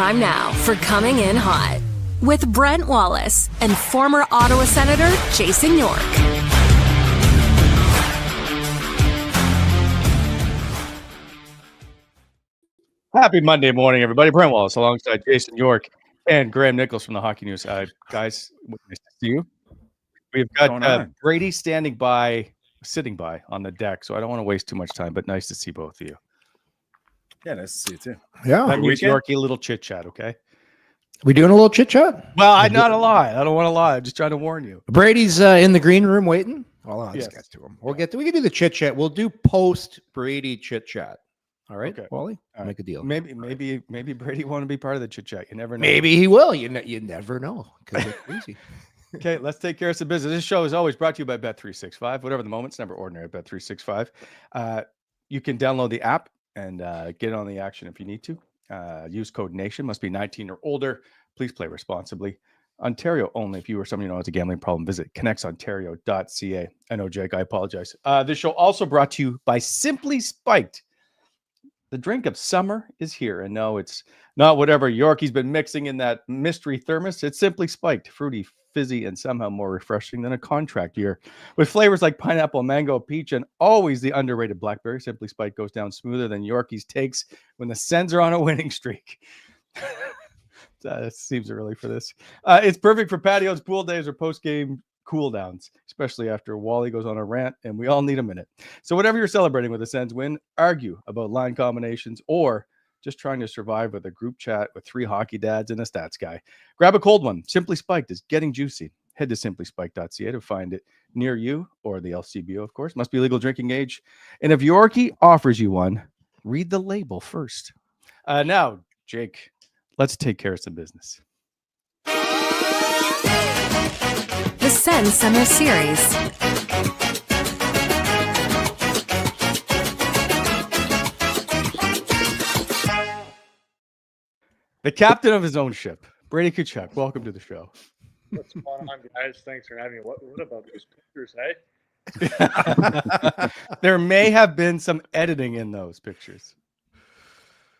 time now for Coming In Hot with Brent Wallace and former Ottawa Senator Jason York. Happy Monday morning, everybody. Brent Wallace alongside Jason York and Graeme Nichols from the Hockey News. Guys, nice to see you. We've got Brady sitting by on the deck, so I don't want to waste too much time, but nice to see both of you. Yeah, nice to see you too. Yeah. That means Yorkie, a little chit-chat, okay? We doing a little chit-chat? Well, I'm not a lie. I don't want to lie. I'm just trying to warn you. Brady's in the green room waiting. Well, I'll just get to him. We can do the chit-chat. We'll do post-Brady chit-chat. All right, okay. Wally? All make a deal. Maybe Brady want to be part of the chit-chat. You never know. Maybe he will. You never know. Because it's easy. Okay, let's take care of some business. This show is always brought to you by Bet365. Whatever the moment, it's never ordinary at Bet365. You can download the app and get on the action if you need to. Use code NATION. Must be 19 or older. Please play responsibly. Ontario only. If you or someone you know has a gambling problem, visit connectsontario.ca. I know, Jake, I apologize. This show also brought to you by Simply Spiked. The drink of summer is here. And no, it's not whatever Yorkie's been mixing in that mystery thermos. It's Simply Spiked, fruity, fizzy, and somehow more refreshing than a contract year. With flavors like pineapple, mango, peach, and always the underrated blackberry, Simply Spiked goes down smoother than Yorkie's takes when the Sens are on a winning streak. Seems early for this. It's perfect for patios, pool days, or post-game cool downs, especially after Wally goes on a rant, and we all need a minute. So whatever you're celebrating with the Sens win, argue about line combinations, or just trying to survive with a group chat with 3 hockey dads and a stats guy, grab a cold one. Simply Spiked is getting juicy. Head to simplyspiked.ca to find it near you, or the LCBO, of course. Must be legal drinking age. And if Yorkie offers you one, read the label first. Now, Jake, let's take care of some business. The Sens Summer Series. The captain of his own ship, Brady Tkachuk. Welcome to the show. What's going on, guys? Thanks for having me. What about these pictures, eh? There may have been some editing in those pictures.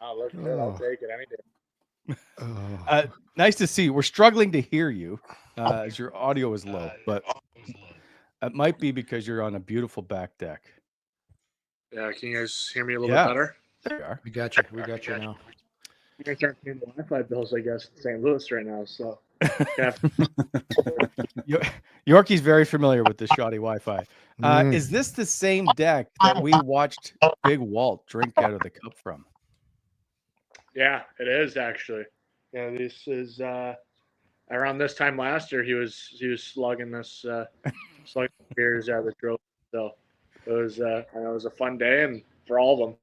Oh, look good. I'll take it any day. Nice to see you. We're struggling to hear you as your audio is low, but it might be because you're on a beautiful back deck. Yeah, can you guys hear me a little bit better? There you are. We got you. We got you now. You guys aren't paying the Wi-Fi bills, I guess, in St. Louis right now. So, Yorkie's very familiar with the shoddy Wi-Fi. Is this the same deck that we watched Big Walt drink out of the cup from? Yeah, it is actually. Yeah, this is around this time last year. He was slugging beers out of the trophy. So it was a fun day and for all of them.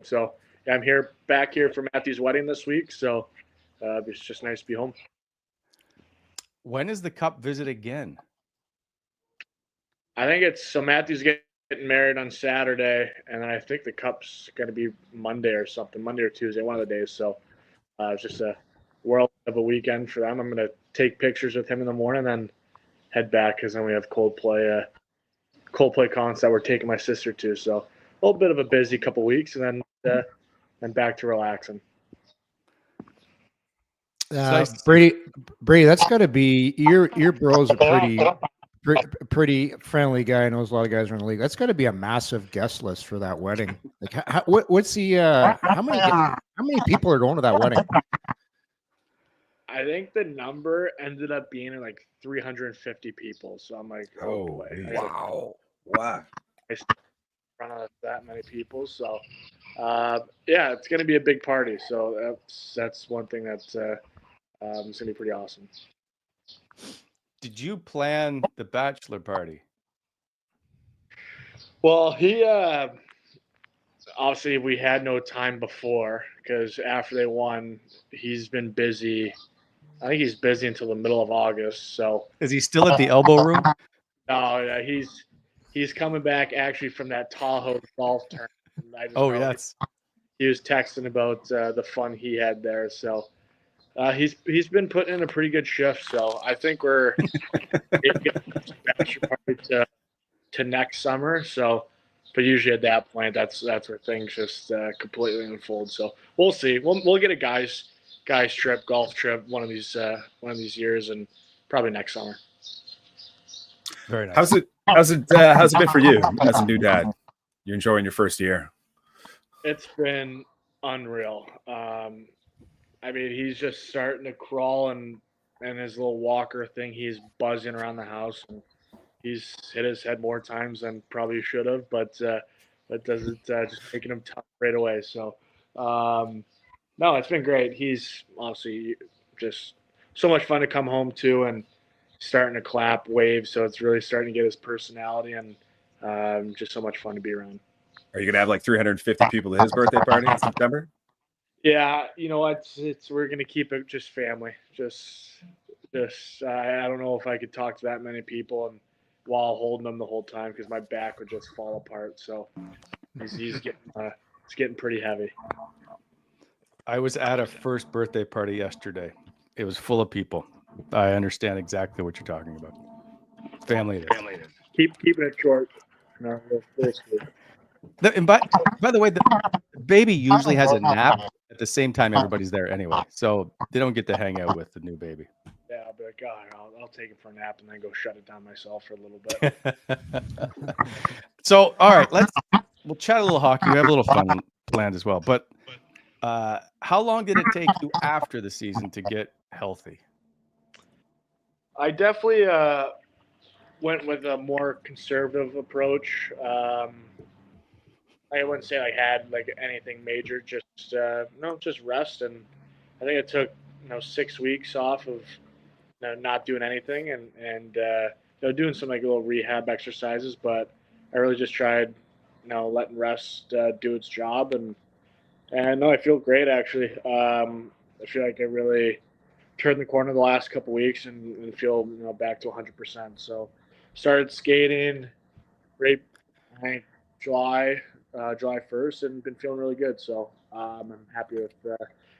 So yeah, I'm back here for Matthew's wedding this week. So it's just nice to be home. When is the cup visit again? I think Matthew's getting married on Saturday, and then I think the cup's going to be Monday or something, Monday or Tuesday, one of the days. So it's just a whirl of a weekend for them. I'm going to take pictures with him in the morning, then head back because then we have Coldplay concert that we're taking my sister to. So a little bit of a busy couple weeks, and then back to relaxing. Brady, that's got to be your bro's a pretty friendly guy. Knows a lot of guys around the league. That's got to be a massive guest list for that wedding. Like, what's the how many people are going to that wedding? I think the number ended up being like 350 people. So I'm like, wow. I run out of that many people. So yeah, it's going to be a big party. So that's one thing that's going to be pretty awesome. Did you plan the bachelor party? Well, he obviously we had no time before because after they won, he's been busy. I think he's busy until the middle of August. So is he still at the elbow room? No, he's coming back actually from that Tahoe golf tournament. Yes. He was texting about the fun he had there. So he's been putting in a pretty good shift. So I think we're bachelor party to next summer. So, but usually at that point, that's where things just completely unfold. So we'll see. We'll get a guys guys trip, golf trip, one of these years, and probably next summer. Very nice. How's it been for you as a new dad? You enjoying your first year? It's been unreal. I mean, he's just starting to crawl and his little walker thing. He's buzzing around the house, and he's hit his head more times than probably should have, but doesn't just making him tough right away. So, no, it's been great. He's obviously just so much fun to come home to, and starting to clap, wave. So it's really starting to get his personality, and just so much fun to be around. Are you gonna have like 350 people at his birthday party in September? Yeah, you know what? We're gonna keep it just family. Just I don't know if I could talk to that many people and while holding them the whole time because my back would just fall apart. So he's getting it's getting pretty heavy. I was at a first birthday party yesterday. It was full of people. I understand exactly what you're talking about. Family it is. Keeping it short. No, And by the way, the baby usually has a nap at the same time everybody's there anyway. So they don't get to hang out with the new baby. yeah, I'll be like, I'll take it for a nap and then go shut it down myself for a little bit. So, all right, we'll chat a little hockey. We have a little fun planned as well. But how long did it take you after the season to get healthy? I definitely went with a more conservative approach. I wouldn't say I had like anything major, just rest. And I think it took 6 weeks off of not doing anything and doing some like little rehab exercises. But I really just tried letting rest do its job, and no, I feel great actually. I feel like I really turned the corner the last couple weeks and feel back to 100%. So started skating right I think July 1st and been feeling really good. So I'm happy with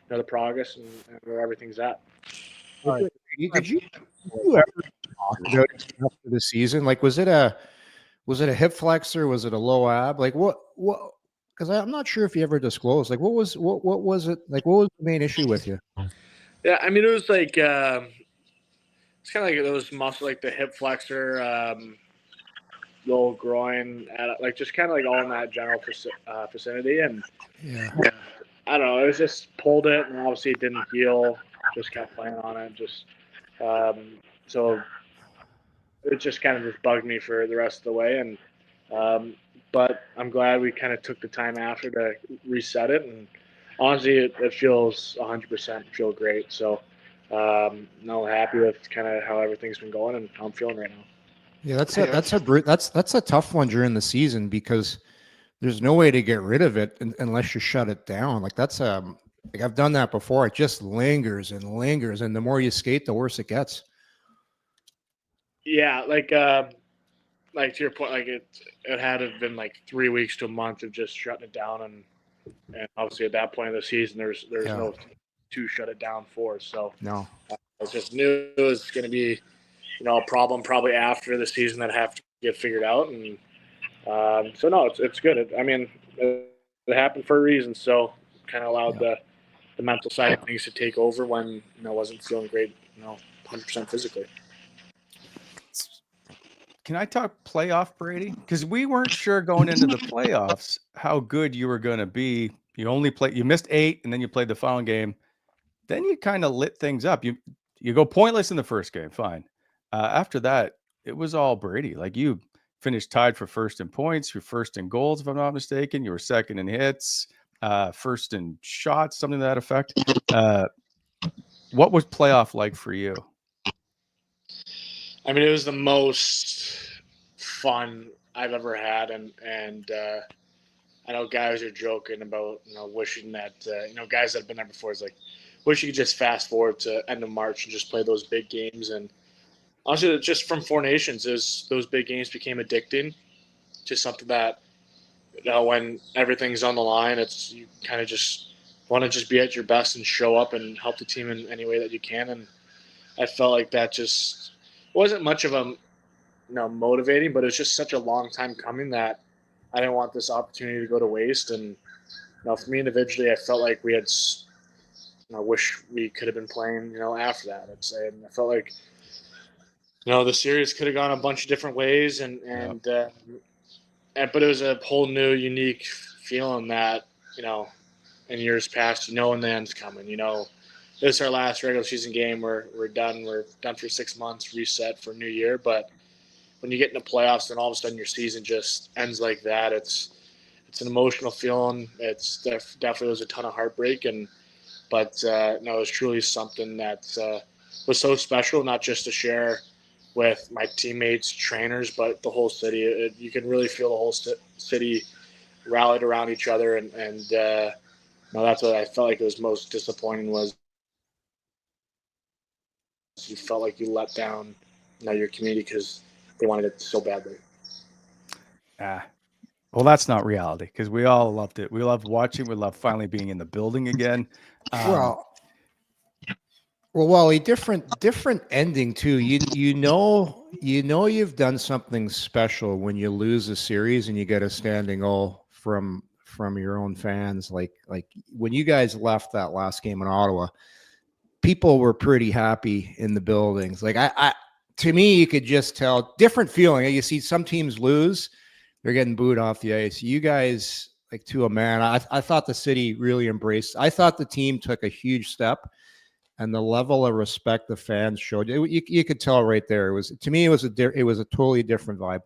the progress and where everything's at. Did you ever talk about it after the season? Like, was it a hip flexor? Was it a low ab? Like what? Because I'm not sure if you ever disclosed. Like, what was it? Like, what was the main issue with you? Yeah, I mean, it was like it's kind of like those muscles, like the hip flexor, low groin, like just kind of like all in that general vicinity. And Yeah. I don't know, it was just pulled it, and obviously it didn't heal. Just kept playing on it, so it just kind of just bugged me for the rest of the way. And but I'm glad we kind of took the time after to reset it, and honestly, it feels 100%. Feel great. So no, happy with kind of how everything's been going and how I'm feeling right now. Yeah, that's a tough one during the season because there's no way to get rid of it unless you shut it down. Like that's like I've done that before. It just lingers and lingers, and the more you skate, the worse it gets. Yeah, like to your point, like it had to have been like 3 weeks to a month of just shutting it down, and obviously at that point of the season, there's no to shut it down for. So No, I just knew it was going to be a problem probably after the season that have to get figured out, and so no, it's good. I mean, it happened for a reason, so kind of allowed the mental side of things to take over when wasn't feeling great, 100% physically. Can I talk playoff, Brady? Because we weren't sure going into the playoffs how good you were going to be. You missed 8, and then you played the final game. Then you kind of lit things up. You go pointless in the first game, fine. After that, it was all Brady. Like you finished tied for first in points, you're first in goals, if I'm not mistaken. You were second in hits, first in shots, something to that effect. What was playoff like for you? I mean, it was the most fun I've ever had, and I know guys are joking about wishing that guys that have been there before is like wish you could just fast forward to end of March and just play those big games. And honestly, just from Four Nations, those big games became addicting. Just something that when everything's on the line, it's you kind of just want to just be at your best and show up and help the team in any way that you can. And I felt like that just wasn't much of a motivating, but it's just such a long time coming that I didn't want this opportunity to go to waste. And for me individually, I felt like we had I wish we could have been playing, after that. I felt like, the series could have gone a bunch of different ways, but it was a whole new, unique feeling that, in years past, when the end's coming. This is our last regular season game. We're done. We're done for 6 months, reset for a new year. But when you get into playoffs, then all of a sudden your season just ends like that. It's an emotional feeling. It's definitely was a ton of heartbreak, but it was truly something that was so special, not just to share with my teammates, trainers, but the whole city. You can really feel the whole city rallied around each other, and that's what I felt like it was most disappointing was you felt like you let down your community because they wanted it so badly. Well, that's not reality because we all loved it. We loved watching. We loved finally being in the building again. Well, Wally, different ending too. You've done something special when you lose a series and you get a standing O from your own fans. Like when you guys left that last game in Ottawa, people were pretty happy in the buildings. Like to me, you could just tell different feeling. You see some teams lose, they're getting booed off the ice. You guys, like to a man, I thought the city really embraced. I thought the team took a huge step. And the level of respect the fans showed, you could tell right there. It was a totally different vibe.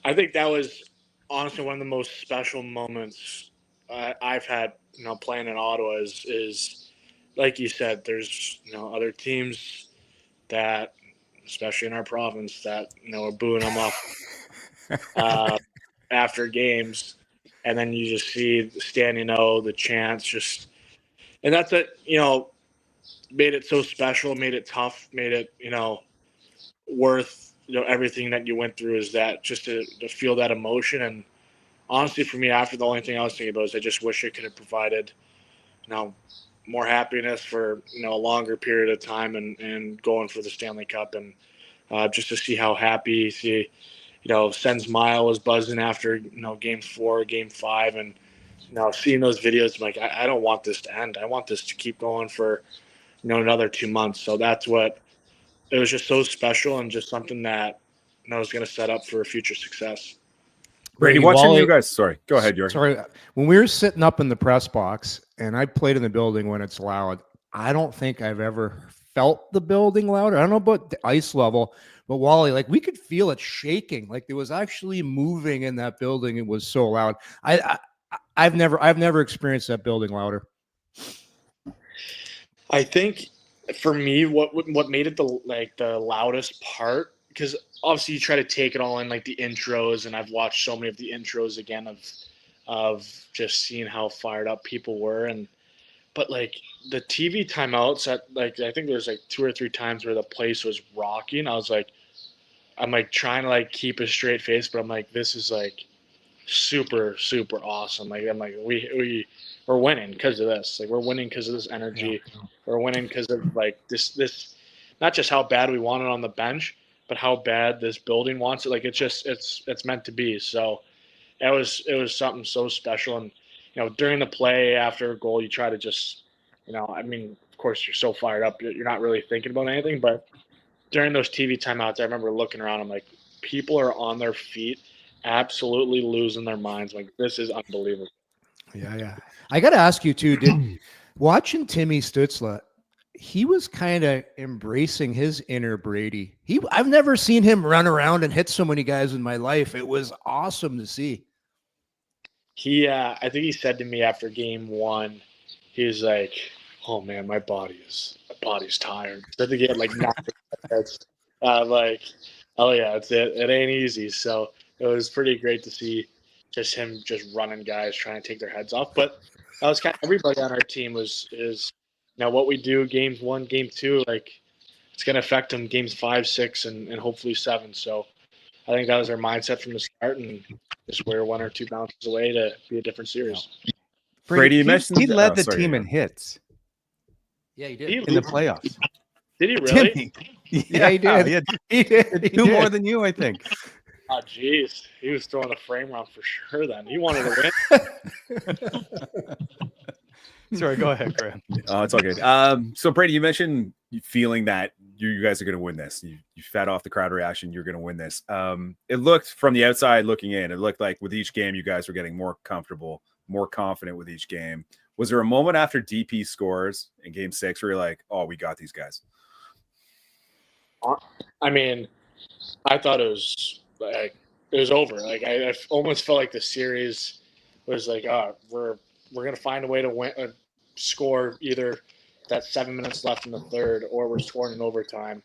I think that was honestly one of the most special moments I've had, playing in Ottawa. Is like you said, there's other teams that, especially in our province, that are booing them off after games, and then you just see the standing O, the chants, and that's it. Made it so special, made it tough, made it, worth, everything that you went through is that just to feel that emotion. And honestly, for me, after the only thing I was thinking about is I just wish it could have provided, more happiness for, a longer period of time and going for the Stanley Cup. And just to see how happy, Sens Mile was buzzing after, game 4, game 5. And, seeing those videos, I'm like, I don't want this to end. I want this to keep going for, another 2 months. So that's what it was, just so special and just something that is going to set up for future success. Brady, watching you guys. Sorry, go ahead, York. Sorry, when we were sitting up in the press box, and I played in the building when it's loud. I don't think I've ever felt the building louder. I don't know about the ice level, but Wally, like we could feel it shaking. Like it was actually moving in that building. It was so loud. I've never experienced that building louder. I think for me, what made it the loudest part, because obviously you try to take it all in, like the intros, and I've watched so many of the intros again of just seeing how fired up people were, but like the TV timeouts at I think there's 2 or 3 times where the place was rocking. I'm trying to keep a straight face, but I'm like, this is super, super awesome. I'm like, we're winning because of this. We're winning because of this energy. Yeah. We're winning because of this, not just how bad we want it on the bench, but how bad this building wants it. It's meant to be. So it was something so special. And, during the play after a goal, you try to just, of course you're so fired up. You're not really thinking about anything, but during those TV timeouts, I remember looking around. I'm like, people are on their feet, absolutely losing their minds. This is unbelievable. Yeah. I got to ask you too, watching Timmy Stützle, he was kind of embracing his inner Brady. I've never seen him run around and hit so many guys in my life. It was awesome to see. I think he said to me after game 1, he was like, oh man, my body's tired. I think he had 9 hits. Oh yeah, it ain't easy. So it was pretty great to see just him just running guys, trying to take their heads off. But that was kind of everybody on our team is what we do games 1, game 2, it's going to affect them games 5, 6, and hopefully 7. So I think that was our mindset from the start, and just we're 1 or 2 bounces away to be a different series. Brady, you mentioned he led the team in hits. Yeah, he did in the playoffs. Did he really? Timmy. Yeah, he did. He did. Two more than you, I think. Oh, geez. He was throwing a frame round for sure then. He wanted to win. Sorry, go ahead, Graeme. Oh, it's all good. So Brady, you mentioned feeling that you guys are going to win this. You fed off the crowd reaction. You're going to win this. It looked from the outside looking in, it looked like with each game, you guys were getting more comfortable, more confident with each game. Was there a moment after DP scores in Game 6 where you're like, "Oh, we got these guys"? I mean, I thought it was over. Like I almost felt like the series was like, oh, we're gonna find a way to win, score either that 7 minutes left in the third, or we're scoring in overtime.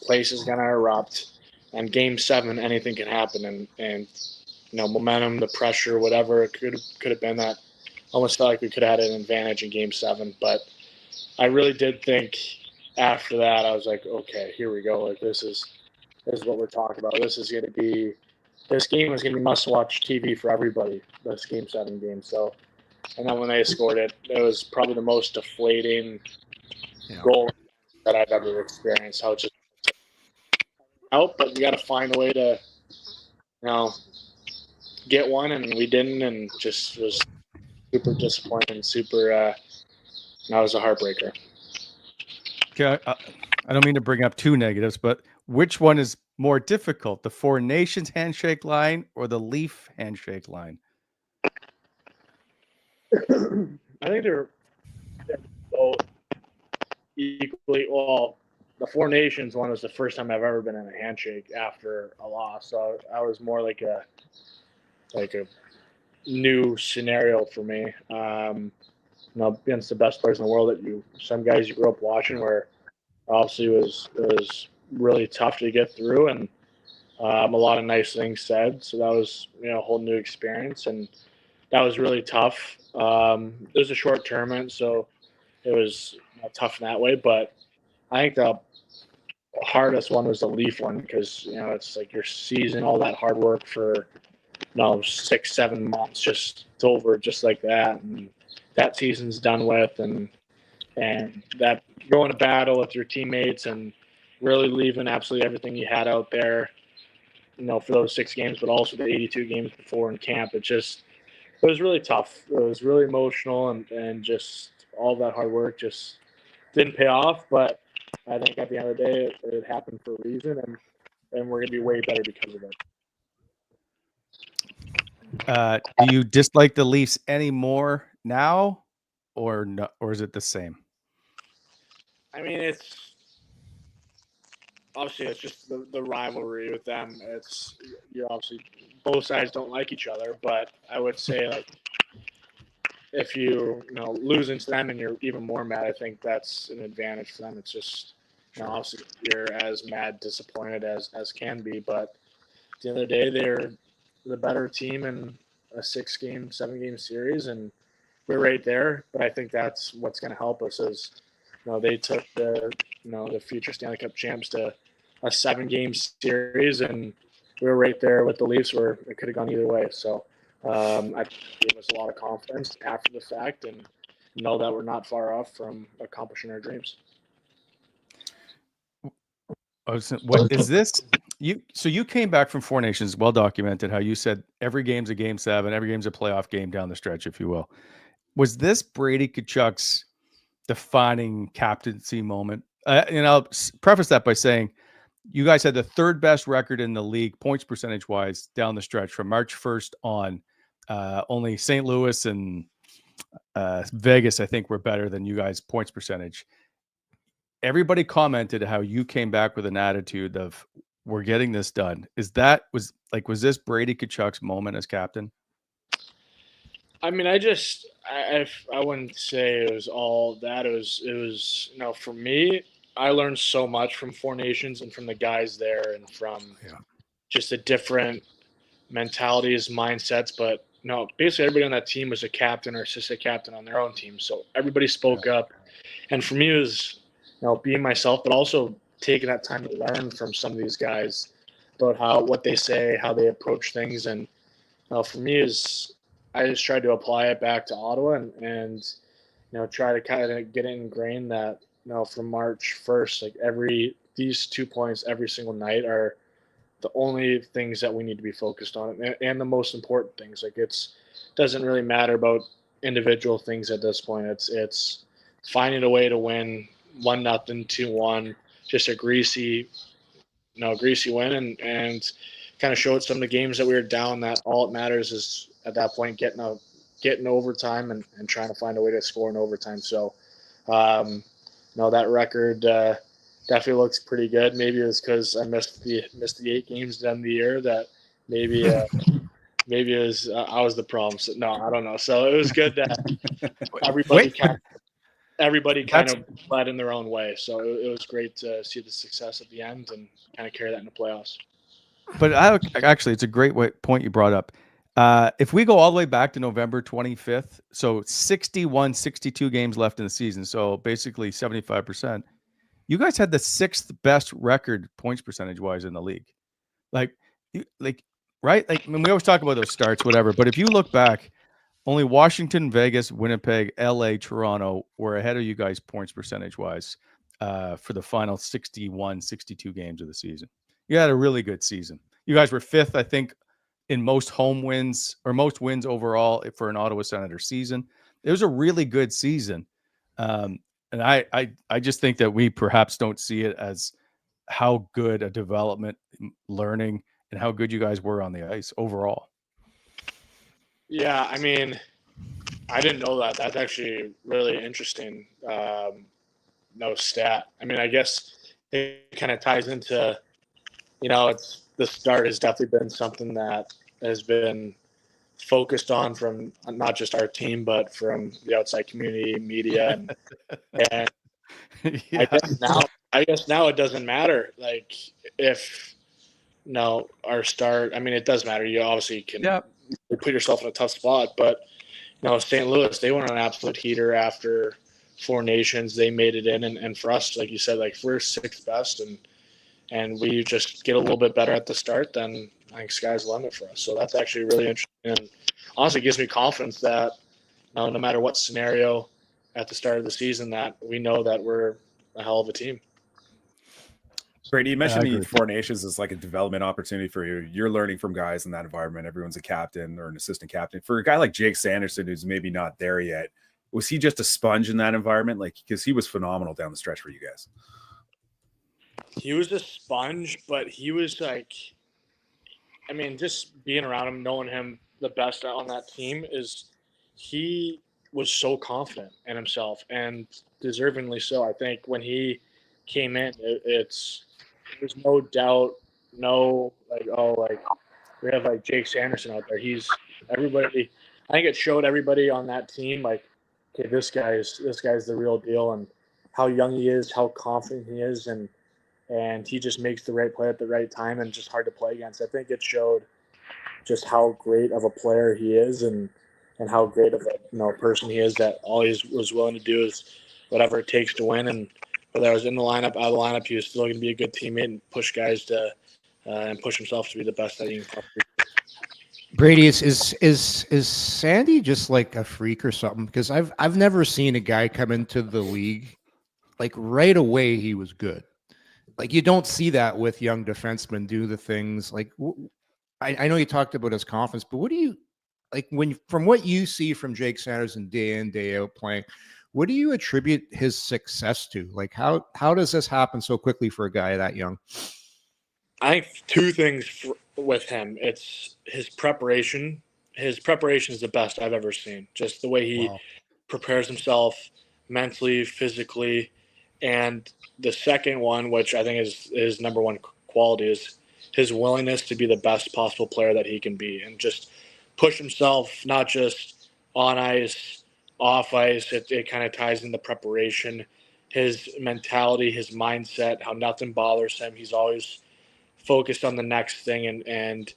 Place is gonna erupt, and Game 7, anything can happen, and momentum, the pressure, whatever it could have been. That almost felt like we could have had an advantage in Game 7, but I really did think after that I was like, okay, here we go. Like this is what we're talking about. This game is gonna be must-watch TV for everybody. This Game 7 game. So, and then when they scored it, it was probably the most deflating goal that I've ever experienced. How it just out, but we got to find a way to, get one, and we didn't, and just was super disappointing. That was a heartbreaker. Okay, I don't mean to bring up two negatives, but which one is more difficult, the Four Nations handshake line or the Leaf handshake line? I think they're both equally. Well, the Four Nations one was the first time I've ever been in a handshake after a loss, so I was more like a new scenario for me. Against the best players in the world some guys you grew up watching, where obviously it was really tough to get through, and a lot of nice things said. So that was a whole new experience, and that was really tough. It was a short tournament, so it was tough in that way. But I think the hardest one was the Leaf one, because it's like your season, all that hard work for 6-7 months, it's over just like that, and that season's done with, and that going to battle with your teammates and really leaving absolutely everything you had out there, for those 6 games, but also the 82 games before in camp. It was really tough. It was really emotional, and just all that hard work just didn't pay off. But I think at the end of the day, it happened for a reason, and we're going to be way better because of it. Do you dislike the Leafs any more now, or no, or is it the same? I mean, it's just the rivalry with them. You're obviously both sides don't like each other, but I would say, like, if you losing to them and you're even more mad, I think that's an advantage for them. It's just obviously you're as mad, disappointed as can be, but at the end of the day, they're the better team in a 7-game series, and we're right there. But I think that's what's going to help us is, they took the future Stanley Cup champs to a 7-game series, and we were right there with the Leafs, where it could have gone either way. So I think it gave us a lot of confidence after the fact, and know that we're not far off from accomplishing our dreams. What is this? So you came back from Four Nations, well documented, how you said every game's a Game 7, every game's a playoff game down the stretch, if you will. Was this Brady Tkachuk's defining captaincy moment? And I'll preface that by saying you guys had the 3rd best record in the league, points percentage wise, down the stretch from March 1st on. Only St. Louis and Vegas, I think, were better than you guys points percentage. Everybody commented how you came back with an attitude of, we're getting this done. Was this Brady Tkachuk's moment as captain? I mean, I wouldn't say it was all that. It was for me, I learned so much from Four Nations and from the guys there, and from just the different mentalities, mindsets. But basically everybody on that team was a captain or assistant captain on their own team. So everybody spoke up. And for me, it was, being myself, but also taking that time to learn from some of these guys about what they say, how they approach things. And for me, I just tried to apply it back to Ottawa, and try to kind of get it ingrained that from March 1st, like these 2 points every single night are the only things that we need to be focused on, and the most important things. Like, it doesn't really matter about individual things at this point. It's finding a way to win 1-0, 2-1, just a greasy win, and kind of showed some of the games that we were down that all it matters is at that point getting overtime and trying to find a way to score in overtime. So, that record definitely looks pretty good. Maybe it's because I missed the 8 games at the end of the year that maybe maybe it was I was the problem. So, no, I don't know. So it was good that everybody kind of led in their own way. So it was great to see the success at the end and kind of carry that into playoffs. But actually, it's a great point you brought up. If we go all the way back to November 25th, so 61, 62 games left in the season, so basically 75%, you guys had the 6th best record points percentage-wise in the league. Right? Like, I mean, we always talk about those starts, whatever, but if you look back, only Washington, Vegas, Winnipeg, LA, Toronto were ahead of you guys points percentage-wise for the final 61, 62 games of the season. You had a really good season. You guys were 5th, I think, in most home wins or most wins overall for an Ottawa Senators season. It was a really good season. And I just think that we perhaps don't see it as how good a development, learning, and how good you guys were on the ice overall. Yeah, I mean, I didn't know that. That's actually really interesting. No stat. I mean, I guess it kind of ties into, it's the start has definitely been something that has been focused on from not just our team, but from the outside community, media, and Yeah. I guess now it doesn't matter. Like if our start. I mean, it does matter. You obviously can put yourself in a tough spot, but St. Louis, they went on an absolute heater after 4 Nations. They made it in, and for us, like you said, like we're 6th best, and we just get a little bit better at the start, then I think sky's the limit for us. So that's actually really interesting, and honestly gives me confidence that no matter what scenario at the start of the season, that we know that we're a hell of a team. Brady, you mentioned the 4 Nations as like a development opportunity for you. You're learning from guys in that environment. Everyone's a captain or an assistant captain. For a guy like Jake Sanderson, who's maybe not there yet, was he just a sponge in that environment? Like, because he was phenomenal down the stretch for you guys. He was a sponge, but he was like, I mean, just being around him, knowing him the best on that team he was so confident in himself, and deservingly so. I think when he came in, there's no doubt, we have like Jake Sanderson out there. He's everybody. I think it showed everybody on that team like, okay, this guy's the real deal, and how young he is, how confident he is, and he just makes the right play at the right time and just hard to play against. I think it showed just how great of a player he is and how great of a person he is, that all he was willing to do is whatever it takes to win. And whether I was in the lineup, out of the lineup, he was still going to be a good teammate and push guys to and push himself to be the best that he can possibly be. Brady, is Sandy just like a freak or something? Because I've never seen a guy come into the league like right away he was good. Like you don't see that with young defensemen do the things like. I know you talked about his confidence, but what do you like from what you see from Jake Sanderson day in, day out playing? What do you attribute his success to? Like how does this happen so quickly for a guy that young? I think 2 things with him. It's his preparation. His preparation is the best I've ever seen. Just the way he prepares himself mentally, physically. And the second one, which I think is his number one quality, is his willingness to be the best possible player that he can be and just push himself, not just on ice, off ice. It kind of ties in the preparation, his mentality, his mindset, how nothing bothers him. He's always focused on the next thing, and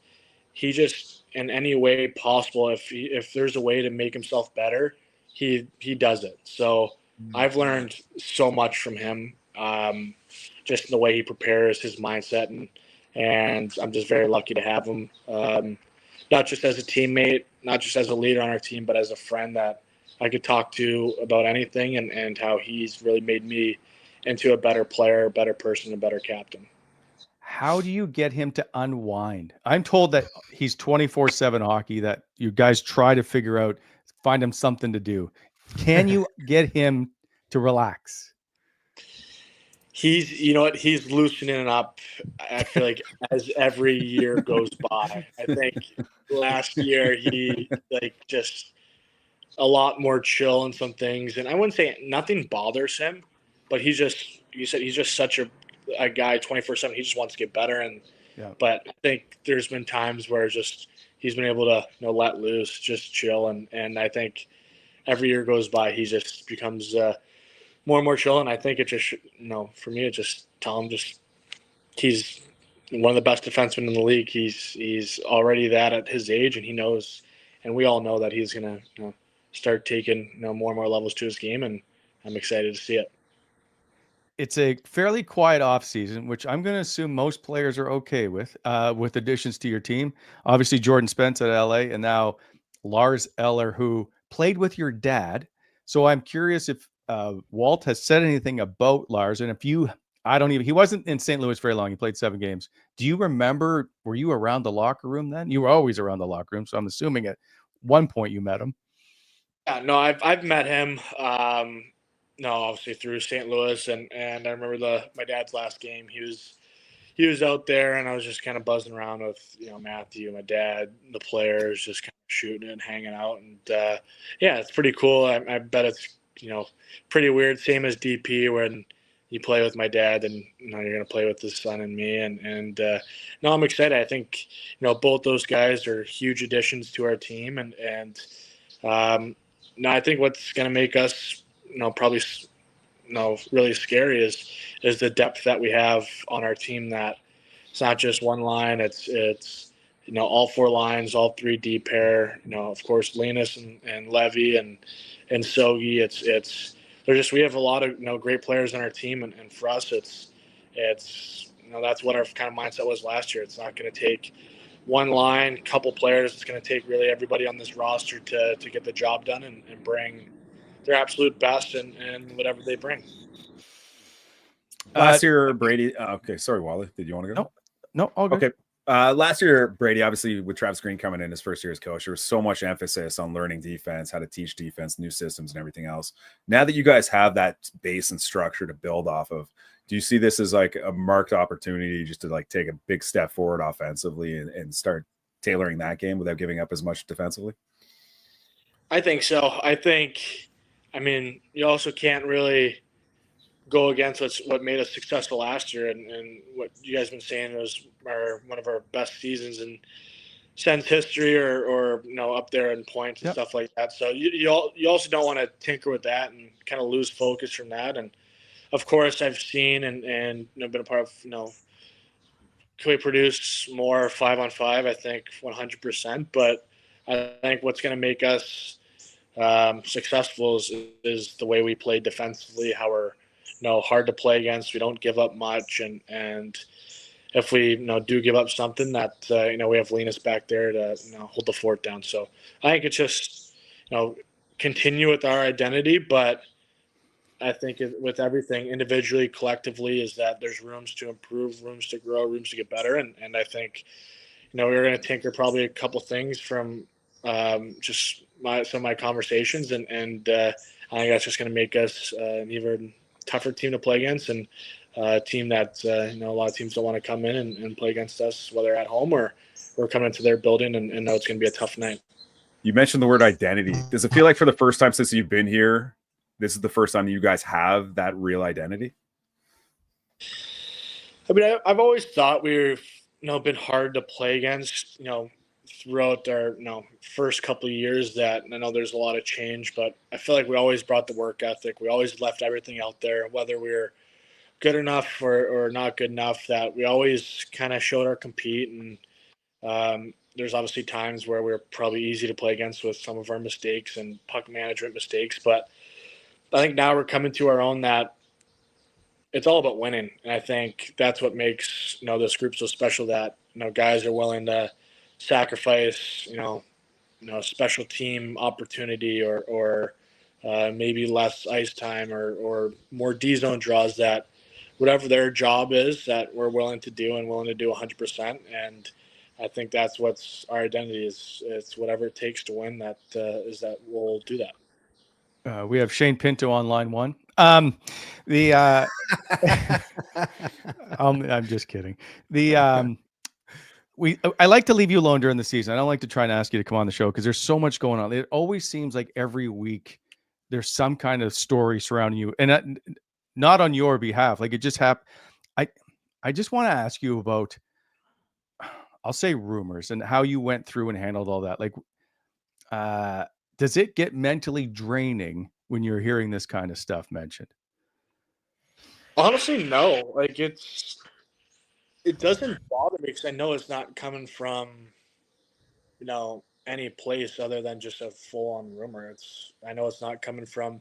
he just, in any way possible, if there's a way to make himself better, he does it. So I've learned so much from him, just the way he prepares, his mindset, and I'm just very lucky to have him, not just as a teammate, not just as a leader on our team, but as a friend that I could talk to about anything, and how he's really made me into a better player, a better person, a better captain. How do you get him to unwind? I'm told that he's 24/7 hockey, that you guys try to figure out find him something to do. Can you get him to relax? You know what, he's loosening up. I feel like as every year goes by. I think last year he just a lot more chill in some things, and I wouldn't say nothing bothers him, but you said he's just such a guy 24/7. He just wants to get better, and but I think there's been times where just he's been able to let loose, just chill, and I think every year goes by, he just becomes more and more chill, and I think it just for me, it just tell him he's one of the best defensemen in the league. He's already that at his age, and he knows, and we all know that he's gonna start taking more and more levels to his game, and I'm excited to see it. It's a fairly quiet off season, which I'm going to assume most players are okay with additions to your team. Obviously, Jordan Spence at LA, and now Lars Eller, who played with your dad. So I'm curious if Walt has said anything about Lars, and if he wasn't in St. Louis very long. He played 7 games. Do you remember, were you around the locker room then? You were always around the locker room. So I'm assuming at one point you met him. Yeah, no, I've met him. Obviously through St. Louis, and I remember my dad's last game. He was out there, and I was just kind of buzzing around with Matthew, my dad, the players, just kind of shooting and hanging out, and yeah, it's pretty cool. I bet it's pretty weird, same as DP when you play with my dad, and you're going to play with his son and me, and no, I'm excited. I think both those guys are huge additions to our team, and no, I think what's going to make us probably really scary is the depth that we have on our team. That it's not just one line, it's all 4 lines, all 3 D pair, of course Linus and Levy and Sogi. We have a lot of great players on our team, and for us it's that's what our kind of mindset was last year. It's not going to take one line, couple players. It's going to take really everybody on this roster to get the job done and bring their absolute best and whatever they bring. Last year, Brady. Okay, sorry, Wally. Did you want to go? No, all good. Okay. Last year, Brady, obviously with Travis Green coming in his first year as coach, there was so much emphasis on learning defense, how to teach defense, new systems, and everything else. Now that you guys have that base and structure to build off of, do you see this as like a marked opportunity just to like take a big step forward offensively and start tailoring that game without giving up as much defensively? I think so. I mean, you also can't really go against what made us successful last year, and what you guys have been saying was one of our best seasons in Sens history, or up there in points and stuff like that. So you also don't want to tinker with that and kind of lose focus from that. And of course, I've seen and been a part of can we produce more 5-on-5? I think 100%. But I think what's going to make us successful is the way we play defensively, how we're hard to play against. We don't give up much, and if we do give up something, that we have Linus back there to hold the fort down. So I think it's just continue with our identity, but I think with everything individually, collectively, is that there's rooms to improve, rooms to grow, rooms to get better, and I think we're going to tinker probably a couple things from just some of my conversations, and I think that's just going to make us an even tougher team to play against, and a team that a lot of teams don't want to come in and play against us, whether at home or we're coming into their building and know it's going to be a tough night. You mentioned the word identity. Does it feel like for the first time since you've been here, this is the first time you guys have that real identity? I mean, I've always thought we've been hard to play against throughout our first couple of years. That I know there's a lot of change, but I feel like we always brought the work ethic. We always left everything out there, whether we were good enough or not good enough, that we always kind of showed our compete. And there's obviously times where we're probably easy to play against with some of our mistakes and puck management mistakes, but I think now we're coming to our own, that it's all about winning. And I think that's what makes this group so special, that guys are willing to sacrifice special team opportunity or maybe less ice time or more D zone draws, that whatever their job is, that we're willing to do and willing to do 100%. And I think that's what's our identity is. It's whatever it takes to win. That we'll do that. We have Shane Pinto on line one. The I'm just kidding. The I like to leave you alone during the season. I don't like to try and ask you to come on the show because there's so much going on. It always seems like every week there's some kind of story surrounding you, and not on your behalf. Like it just happened. I just want to ask you about, I'll say rumors and how you went through and handled all that. Like, does it get mentally draining when you're hearing this kind of stuff mentioned? Honestly, no. Like it doesn't bother me because I know it's not coming from, any place other than just a full-on rumor. I know it's not coming from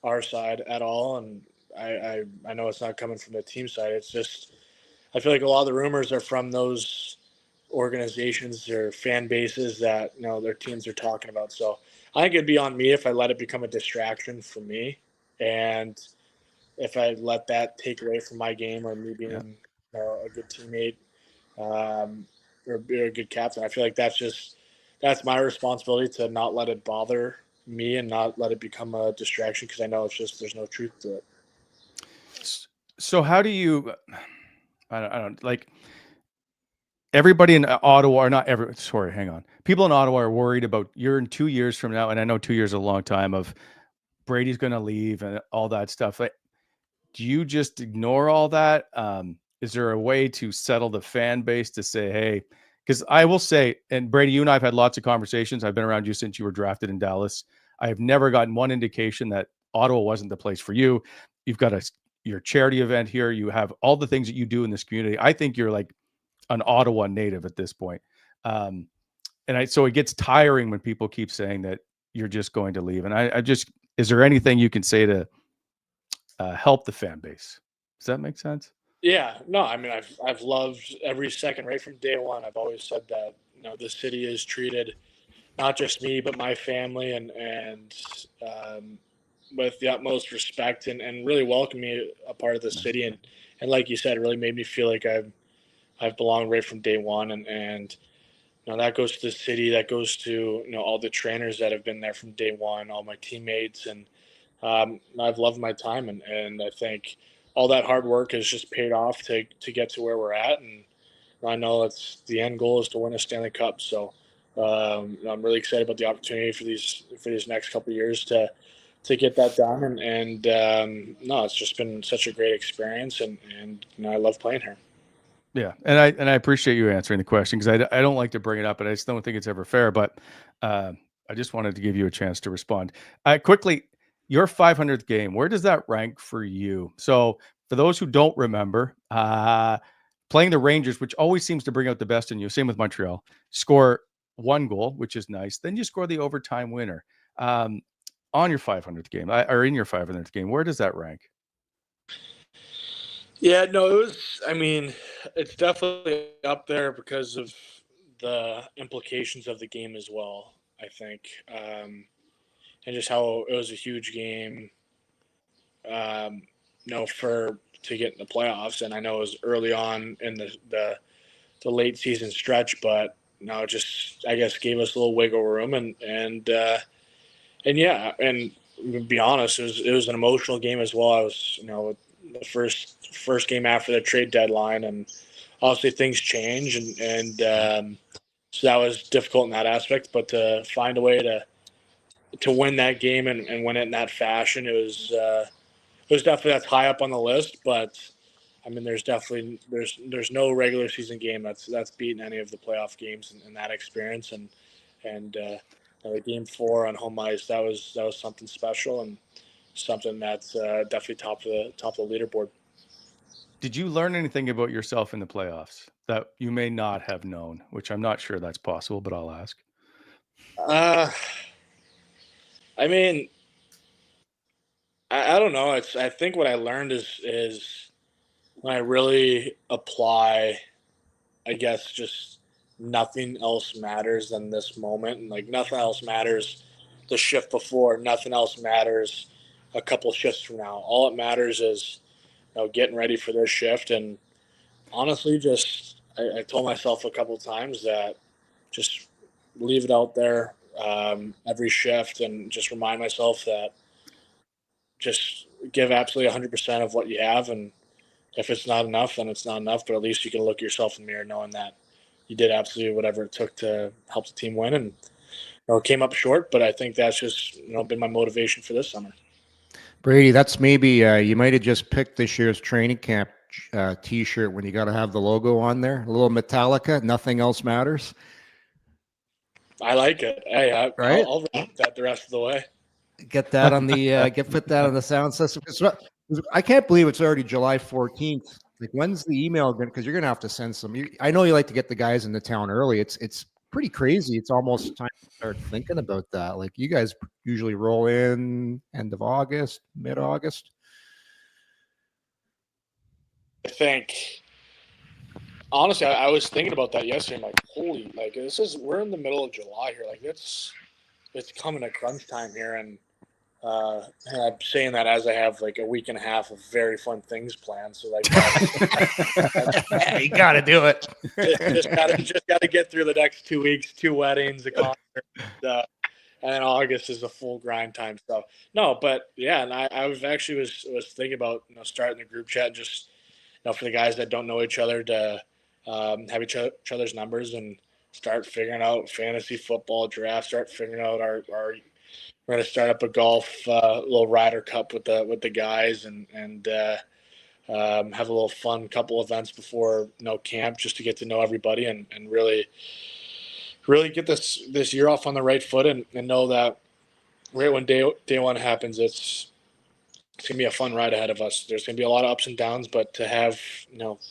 our side at all, and I know it's not coming from the team side. It's just I feel like a lot of the rumors are from those organizations or fan bases that their teams are talking about. So I think it'd be on me if I let it become a distraction for me, and if I let that take away from my game or me being a good teammate or a good captain. I feel like that's my responsibility to not let it bother me and not let it become a distraction because I know there's no truth to it. So how do you? I don't like. Everybody in Ottawa, or not every. Sorry, hang on. People in Ottawa are worried about you're in 2 years from now, and I know 2 years is a long time. Of Brady's going to leave and all that stuff. Like, do you just ignore all that? Is there a way to settle the fan base to say, hey, because I will say, and Brady, you and I have had lots of conversations. I've been around you since you were drafted in Dallas. I have never gotten one indication that Ottawa wasn't the place for you. You've got your charity event here. You have all the things that you do in this community. I think you're like an Ottawa native at this point. So it gets tiring when people keep saying that you're just going to leave. And is there anything you can say to help the fan base? Does that make sense? Yeah, no, I mean, I've loved every second right from day one. I've always said that the city is treated not just me but my family and with the utmost respect and really welcomed me a part of the city and like you said, it really made me feel like I've belonged right from day one and that goes to the city, that goes to all the trainers that have been there from day one, all my teammates, and I've loved my time and I think all that hard work has just paid off to get to where we're at, and I know it's the end goal is to win a Stanley Cup. So I'm really excited about the opportunity for these next couple of years to get that done, and no, it's just been such a great experience, and I love playing here. Yeah, and I appreciate you answering the question because I don't like to bring it up, but I just don't think it's ever fair. But I just wanted to give you a chance to respond. Quickly, your 500th game, where does that rank for you? So for those who don't remember, playing the Rangers, which always seems to bring out the best in you, same with Montreal, score one goal, which is nice. Then you score the overtime winner on your 500th game, or in your 500th game. Where does that rank? Yeah, no, it's definitely up there because of the implications of the game as well, I think. And just how it was a huge game, to get in the playoffs. And I know it was early on in the late season stretch, but it just, I guess, gave us a little wiggle room and yeah, and to be honest, it was an emotional game as well. I was, the first game after the trade deadline, and obviously things change, and so that was difficult in that aspect. But to find a way to win that game and win it in that fashion, it was definitely that's high up on the list. But I mean, there's no regular season game that's beaten any of the playoff games in that experience, and the game 4 on home ice, that was something special and something that's definitely top of the leaderboard. Did you learn anything about yourself in the playoffs that you may not have known? Which I'm not sure that's possible, but I'll ask. I mean, I don't know. I think what I learned is when I really apply, I guess just nothing else matters than this moment, and like nothing else matters the shift before, nothing else matters a couple shifts from now. All it matters is getting ready for this shift, and honestly, just I told myself a couple of times that just leave it out there every shift and just remind myself that just give absolutely 100% of what you have. And if it's not enough, then it's not enough. But at least you can look yourself in the mirror knowing that you did absolutely whatever it took to help the team win. And it came up short, but I think that's just been my motivation for this summer. Brady, that's maybe you might have just picked this year's training camp T-shirt when you got to have the logo on there, a little Metallica. Nothing else matters. I like it. Hey, Right? I'll rock that the rest of the way. Get that on the put that on the sound system. I can't believe it's already July 14th. Like, when's the email going? Because you're going to have to send some. I know you like to get the guys into town early. It's pretty crazy. It's almost time to start thinking about that. Like, you guys usually roll in end of August, mid-August. I think, honestly, I was thinking about that yesterday. I'm like, holy, like we're in the middle of July here. Like it's coming to crunch time here, and I'm saying that as I have like a week and a half of very fun things planned. So like, Yeah, you got to do it. just gotta get through the next 2 weeks, 2 weddings, a concert, and then August is a full grind time. So no, but yeah, and I was actually was thinking about starting the group chat just for the guys that don't know each other to have each other's numbers and start figuring out fantasy football draft. Start figuring out our we're going to start up a golf little Ryder Cup with the guys and have a little fun couple events before camp just to get to know everybody and really get this year off on the right foot and know that right when day one happens, it's going to be a fun ride ahead of us. There's going to be a lot of ups and downs, but to have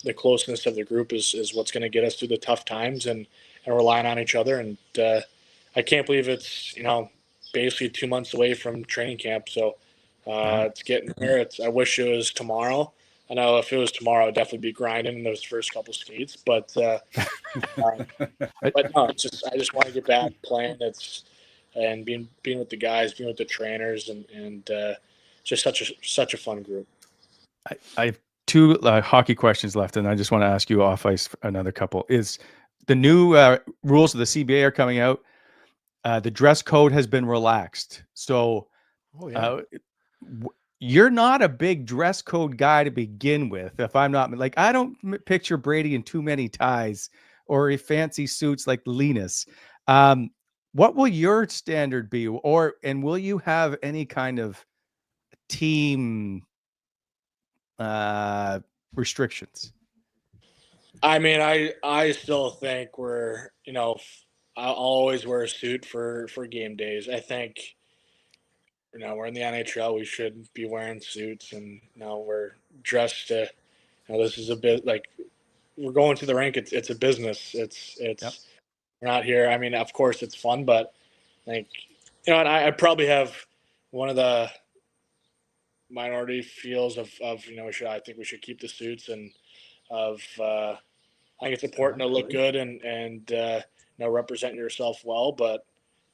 the closeness of the group is what's going to get us through the tough times and relying on each other. And I can't believe it's basically 2 months away from training camp. So it's getting there. I wish it was tomorrow. I know if it was tomorrow, I'd definitely be grinding in those first couple skates. But no, I just want to get back playing. And being with the guys, being with the trainers, and just such a fun group. I have 2 hockey questions left, and I just want to ask you off ice another couple. Is the new rules of the CBA are coming out? The dress code has been relaxed. So you're not a big dress code guy to begin with. If I'm not I don't picture Brady in too many ties or fancy suits like Linus. What will your standard be? And will you have any kind of team restrictions? I mean, I still think we're, I'll always wear a suit for game days. I think, we're in the NHL. We should be wearing suits, and we're dressed to. This is a bit like we're going to the rink. It's a business. It's Yep. We're not here. I mean, of course, it's fun, but and I probably have one of the minority feels of I think we should keep the suits and I think it's important to look good and represent yourself well, but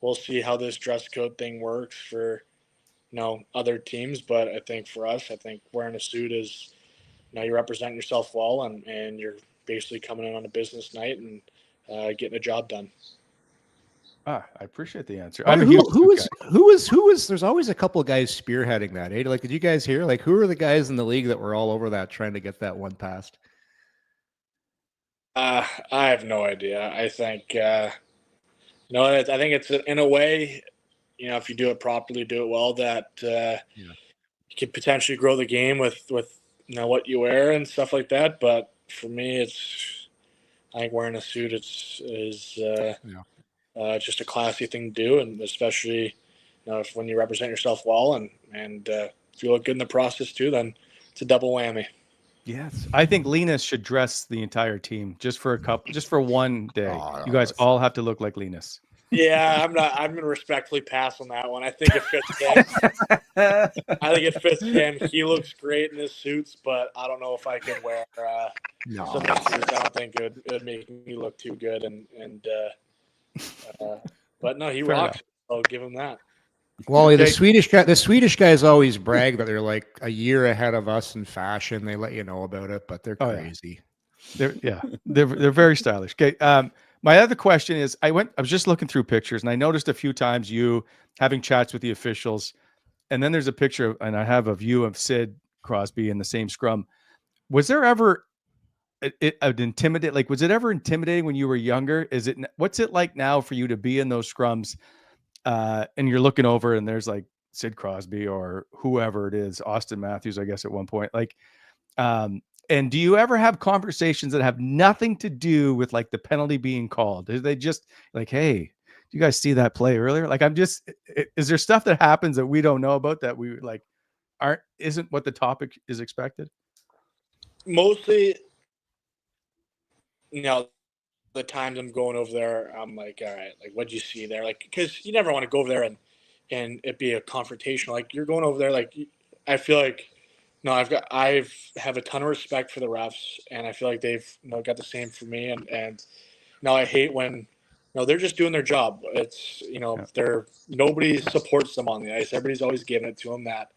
we'll see how this dress code thing works for other teams. But I think for us, wearing a suit is you represent yourself well and you're basically coming in on a business night and getting a job done. I appreciate the answer. Who was there's always a couple of guys spearheading that. Like, did you guys hear? Like, who are the guys in the league that were all over that trying to get that one passed? I have no idea. I think, I think it's in a way, if you do it properly, do it well, that you could potentially grow the game with what you wear and stuff like that. But for me, I think wearing a suit is just a classy thing to do, and especially when you represent yourself well and if you look good in the process too, then it's a double whammy. Yes, I think Linus should dress the entire team just for one day. You guys all have to look like Linus. Yeah, I'm gonna respectfully pass on that one. I think it fits in. He looks great in his suits, but I don't know if I could wear some suits. I don't think it would make me look too good. But no, he Fair rocks. enough. I'll give him that. Well, the Swedish guys always brag that they're like a year ahead of us in fashion. They let you know about it, but they're crazy. They're very stylish. Okay. My other question is, I was just looking through pictures and I noticed a few times you having chats with the officials, and then there's a picture and I have a view of Sid Crosby in the same scrum. Was there ever was it ever intimidating when you were younger? What's it like now for you to be in those scrums, and you're looking over and there's like Sid Crosby or whoever it is, Austin Matthews, I guess at one point, and do you ever have conversations that have nothing to do with like the penalty being called? Are they just like, hey, do you guys see that play earlier? Like, is there stuff that happens that we don't know about that we like isn't what the topic is expected? Mostly, the times I'm going over there, I'm like, all right, like, what'd you see there? Like, because you never want to go over there and it be a confrontation. Like, you're going over there, like, I feel like, no, I have a ton of respect for the refs, and I feel like they've got the same for me. And I hate when they're just doing their job. It's nobody supports them on the ice. Everybody's always giving it to them. That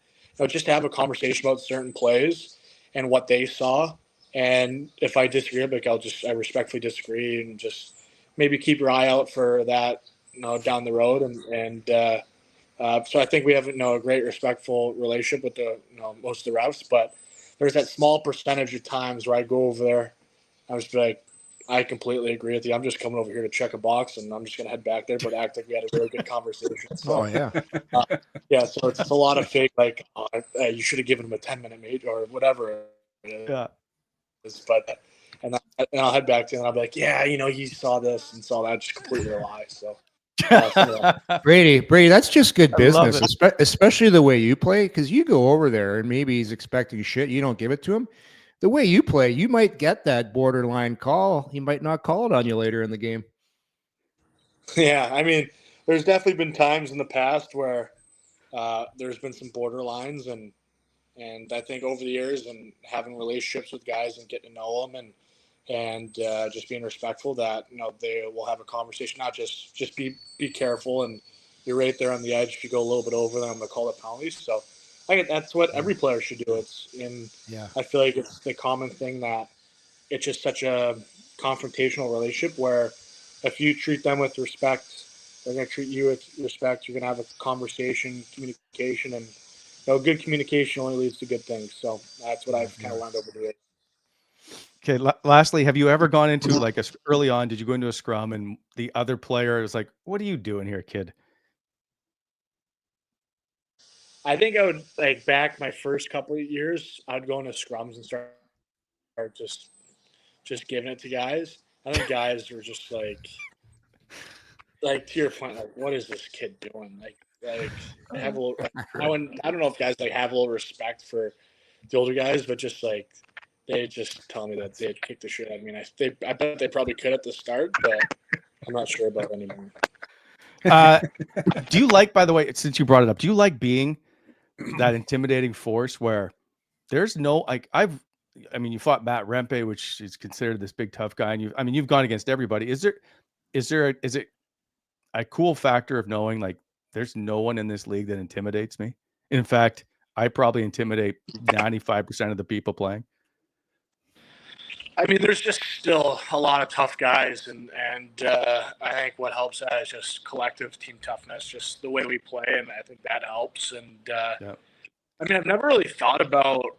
just to have a conversation about certain plays and what they saw. And if I disagree, like I respectfully disagree, and just maybe keep your eye out for that down the road. So I think we have a great respectful relationship with the most of the refs, but there's that small percentage of times where I go over there, I was like, I completely agree with you. I'm just coming over here to check a box, and I'm just going to head back there, but act like we had a really good conversation. So, yeah. So it's a lot of fake, like, you should have given him a 10-minute mate or whatever it is. Yeah. But and I'll head back to him, and I'll be like, yeah, he saw this and saw that, just completely a lie. So. Brady, that's just good business, especially the way you play, because you go over there and maybe he's expecting shit, you don't give it to him. The way you play, you might get that borderline call. He might not call it on you later in the game. Yeah, I mean, there's definitely been times in the past where there's been some borderlines, and I think over the years and having relationships with guys and getting to know them and just being respectful that they will have a conversation, not just be careful, and you're right there on the edge. If you go a little bit over, then I'm gonna call it penalties. So I think that's what every player should do. I feel like it's the common thing that it's just such a confrontational relationship where if you treat them with respect, they're gonna treat you with respect. You're gonna have a conversation, communication, and good communication only leads to good things. So that's what I've kind of learned over the years. Okay. Lastly, have you ever gone into early on? Did you go into a scrum and the other player is like, "What are you doing here, kid?" I think I would back my first couple of years. I'd go into scrums and start just giving it to guys. I think guys were just like to your point, like, what is this kid doing? Like have a little. I don't know if guys have a little respect for the older guys, but just they just tell me that they'd kick the shit out of me. I bet they probably could at the start, but I'm not sure about anymore. Do you like, by the way, since you brought it up, do you like being that intimidating force where there's no you fought Matt Rempe, which is considered this big tough guy, and you've gone against everybody. Is it a cool factor of knowing like there's no one in this league that intimidates me? In fact, I probably intimidate 95% of the people playing. I mean, there's just still a lot of tough guys, and I think what helps that is just collective team toughness, just the way we play, and I think that helps. And I mean, I've never really thought about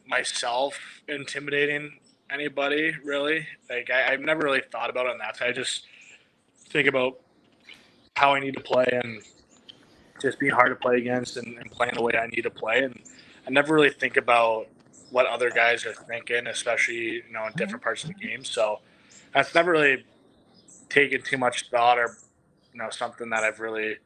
myself intimidating anybody, really. I've never really thought about it on that side. I just think about how I need to play and just being hard to play against and playing the way I need to play. And I never really think about what other guys are thinking, especially, in different parts of the game. So that's never really taken too much thought or, something that I've really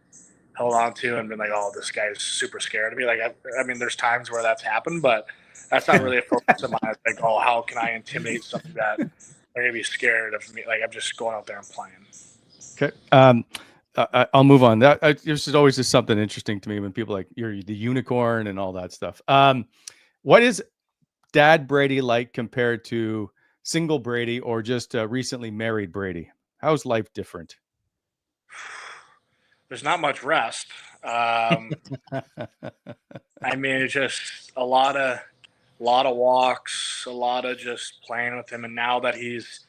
held on to and been like, oh, this guy's super scared of me. I mean, there's times where that's happened, but that's not really a focus of mine. It's like, oh, how can I intimidate something that they're going to be scared of me? I'm just going out there and playing. Okay. I'll move on. This is always just something interesting to me when people you're the unicorn and all that stuff. What is Dad Brady like compared to single Brady or just recently married Brady? How's life different? There's not much rest. I mean, it's just a lot of a lot of walks, a lot of just playing with him. And now that he's,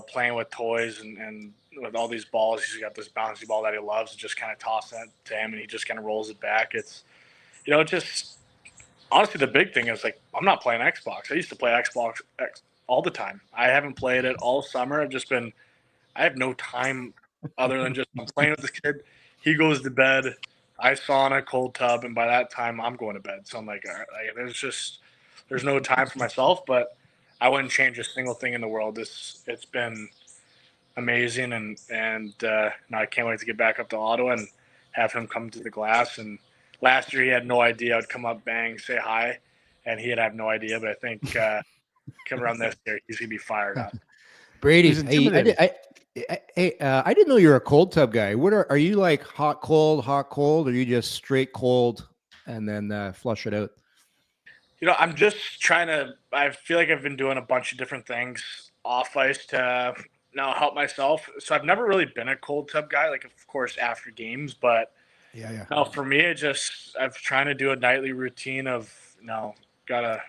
playing with toys and with all these balls, he's got this bouncy ball that he loves, and just kind of toss that to him, and he just kind of rolls it back. It's, just honestly, the big thing is like I'm not playing Xbox. I used to play Xbox all the time. I haven't played it all summer. I have no time other than just I'm playing with this kid. He goes to bed. I sauna, cold tub, and by that time I'm going to bed. So I'm like, all right, there's no time for myself, but I wouldn't change a single thing in the world. It's been amazing, and now I can't wait to get back up to Ottawa and have him come to the glass. And last year he had no idea I'd come up, bang, say hi, and he'd have no idea. But I think come around this year, he's gonna be fired up. Brady, He's intimidating. I didn't know you're a cold tub guy. What are you like? Hot, cold, or are you just straight cold and then flush it out? I'm just trying to. I feel like I've been doing a bunch of different things off ice to now help myself. So I've never really been a cold tub guy. Like, of course, after games, but Yeah. no, for me, I'm trying to do a nightly routine of gotta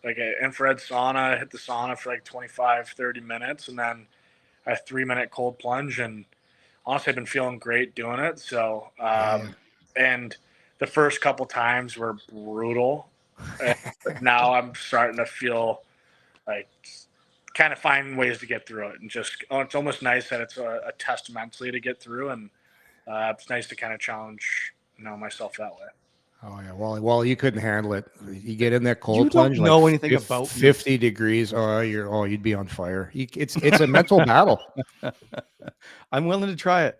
like an infrared sauna, hit the sauna for like 25, 30 minutes, and then a 3-minute cold plunge. And honestly, I've been feeling great doing it. So, and the first couple times were brutal. And now I'm starting to feel like kind of find ways to get through it, and just it's almost nice that it's a test mentally to get through, and it's nice to kind of challenge myself that way. Oh yeah, Wally, you couldn't handle it. You get in that cold You plunge, don't know anything about 50 degrees. You'd be on fire. It's a mental battle. I'm willing to try it.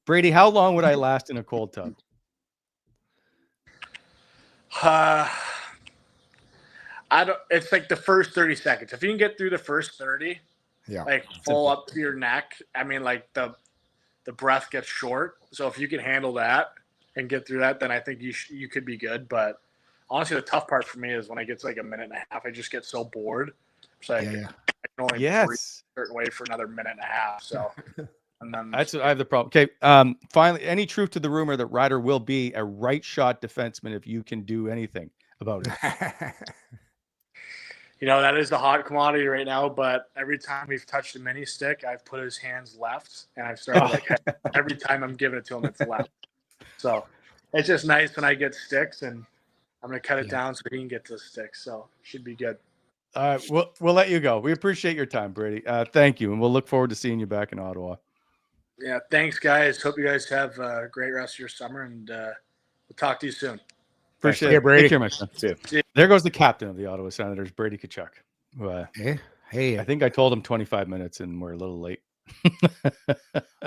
Brady, how long would I last in a cold tub? It's like the first 30 seconds. If you can get through the first 30, like full up to your neck, I mean, like the breath gets short. So if you can handle that and get through that, then I think you could be good. But honestly, the tough part for me is when I get to like a minute and a half, I just get so bored. It's like I can only breathe a certain way for another minute and a half. So and then I have the problem. Okay. Finally, any truth to the rumor that Ryder will be a right shot defenseman if you can do anything about it? That is the hot commodity right now, but every time we've touched a mini stick, I've put his hands left, and I've started every time I'm giving it to him, it's left. So it's just nice when I get sticks, and I'm going to cut it down so he can get to the sticks. So it should be good. All right. We'll let you go. We appreciate your time, Brady. Thank you. And we'll look forward to seeing you back in Ottawa. Yeah. Thanks, guys. Hope you guys have a great rest of your summer, and we'll talk to you soon. Appreciate it. Brady. Take care, my friend. See you. There goes the captain of the Ottawa Senators, Brady Tkachuk. Hey, I think I told him 25 minutes and we're a little late.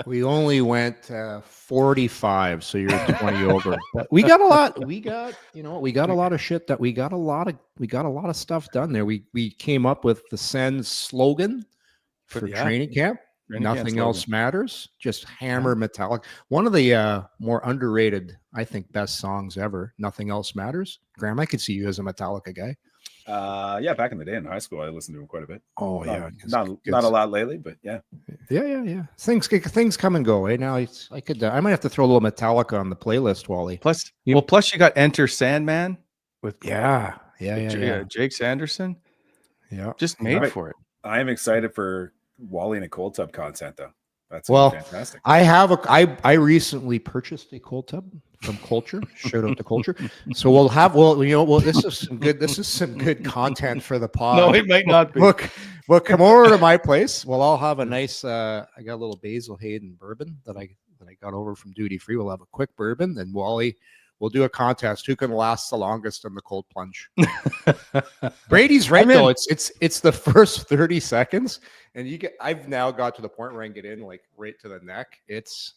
We only went 45, so you're 20 over. But we got a lot. We got a lot of shit we got a lot of stuff done there. We came up with the Sens slogan for training camp. Nothing else matters. Just hammer metallic. One of the more underrated, I think, best songs ever. Nothing else matters. Graeme, I could see you as a Metallica guy. Back in the day in high school, I listened to him quite a bit. Oh, not a lot lately, but yeah. Things come and go. Now I might have to throw a little Metallica on the playlist, Wally. Plus you got Enter Sandman with Jake Sanderson. Yeah, just made for it. I am excited for Wally and a cold tub content though. That's fantastic. I recently purchased a cold tub from Culture. Shout out to Culture. So this is some good content for the pod. No, it might not be. Look, come over to my place. Well, I'll have a nice I got a little Basil Hayden bourbon that I got over from duty free. We'll have a quick bourbon, and Wally, we'll do a contest. Who can last the longest in the cold plunge? Brady's right though. It's the first 30 seconds, and I've now got to the point where I can get in like right to the neck. It's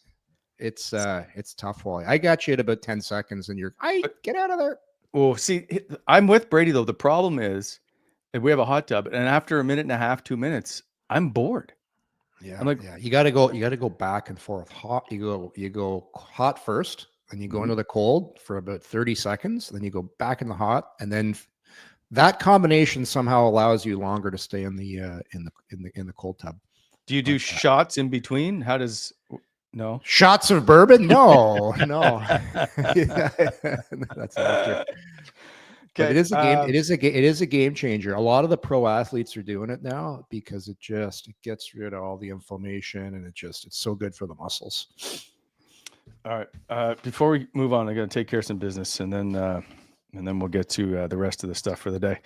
tough, Wally. I got you at about 10 seconds, and get out of there. Well, see, I'm with Brady though. The problem is if we have a hot tub, and after a minute and a half, 2 minutes, I'm bored. Yeah, I'm like, you got to go back and forth. Hot, you go hot first. Then you go into the cold for about 30 seconds. Then you go back in the hot, and then that combination somehow allows you longer to stay in the cold tub. Do you do shots in between? How does no shots of bourbon? No. That's after. But Okay, it is a game. It is a game changer. A lot of the pro athletes are doing it now because it gets rid of all the inflammation, and it's so good for the muscles. All right. Before we move on, I'm going to take care of some business, and then we'll get to the rest of the stuff for the day.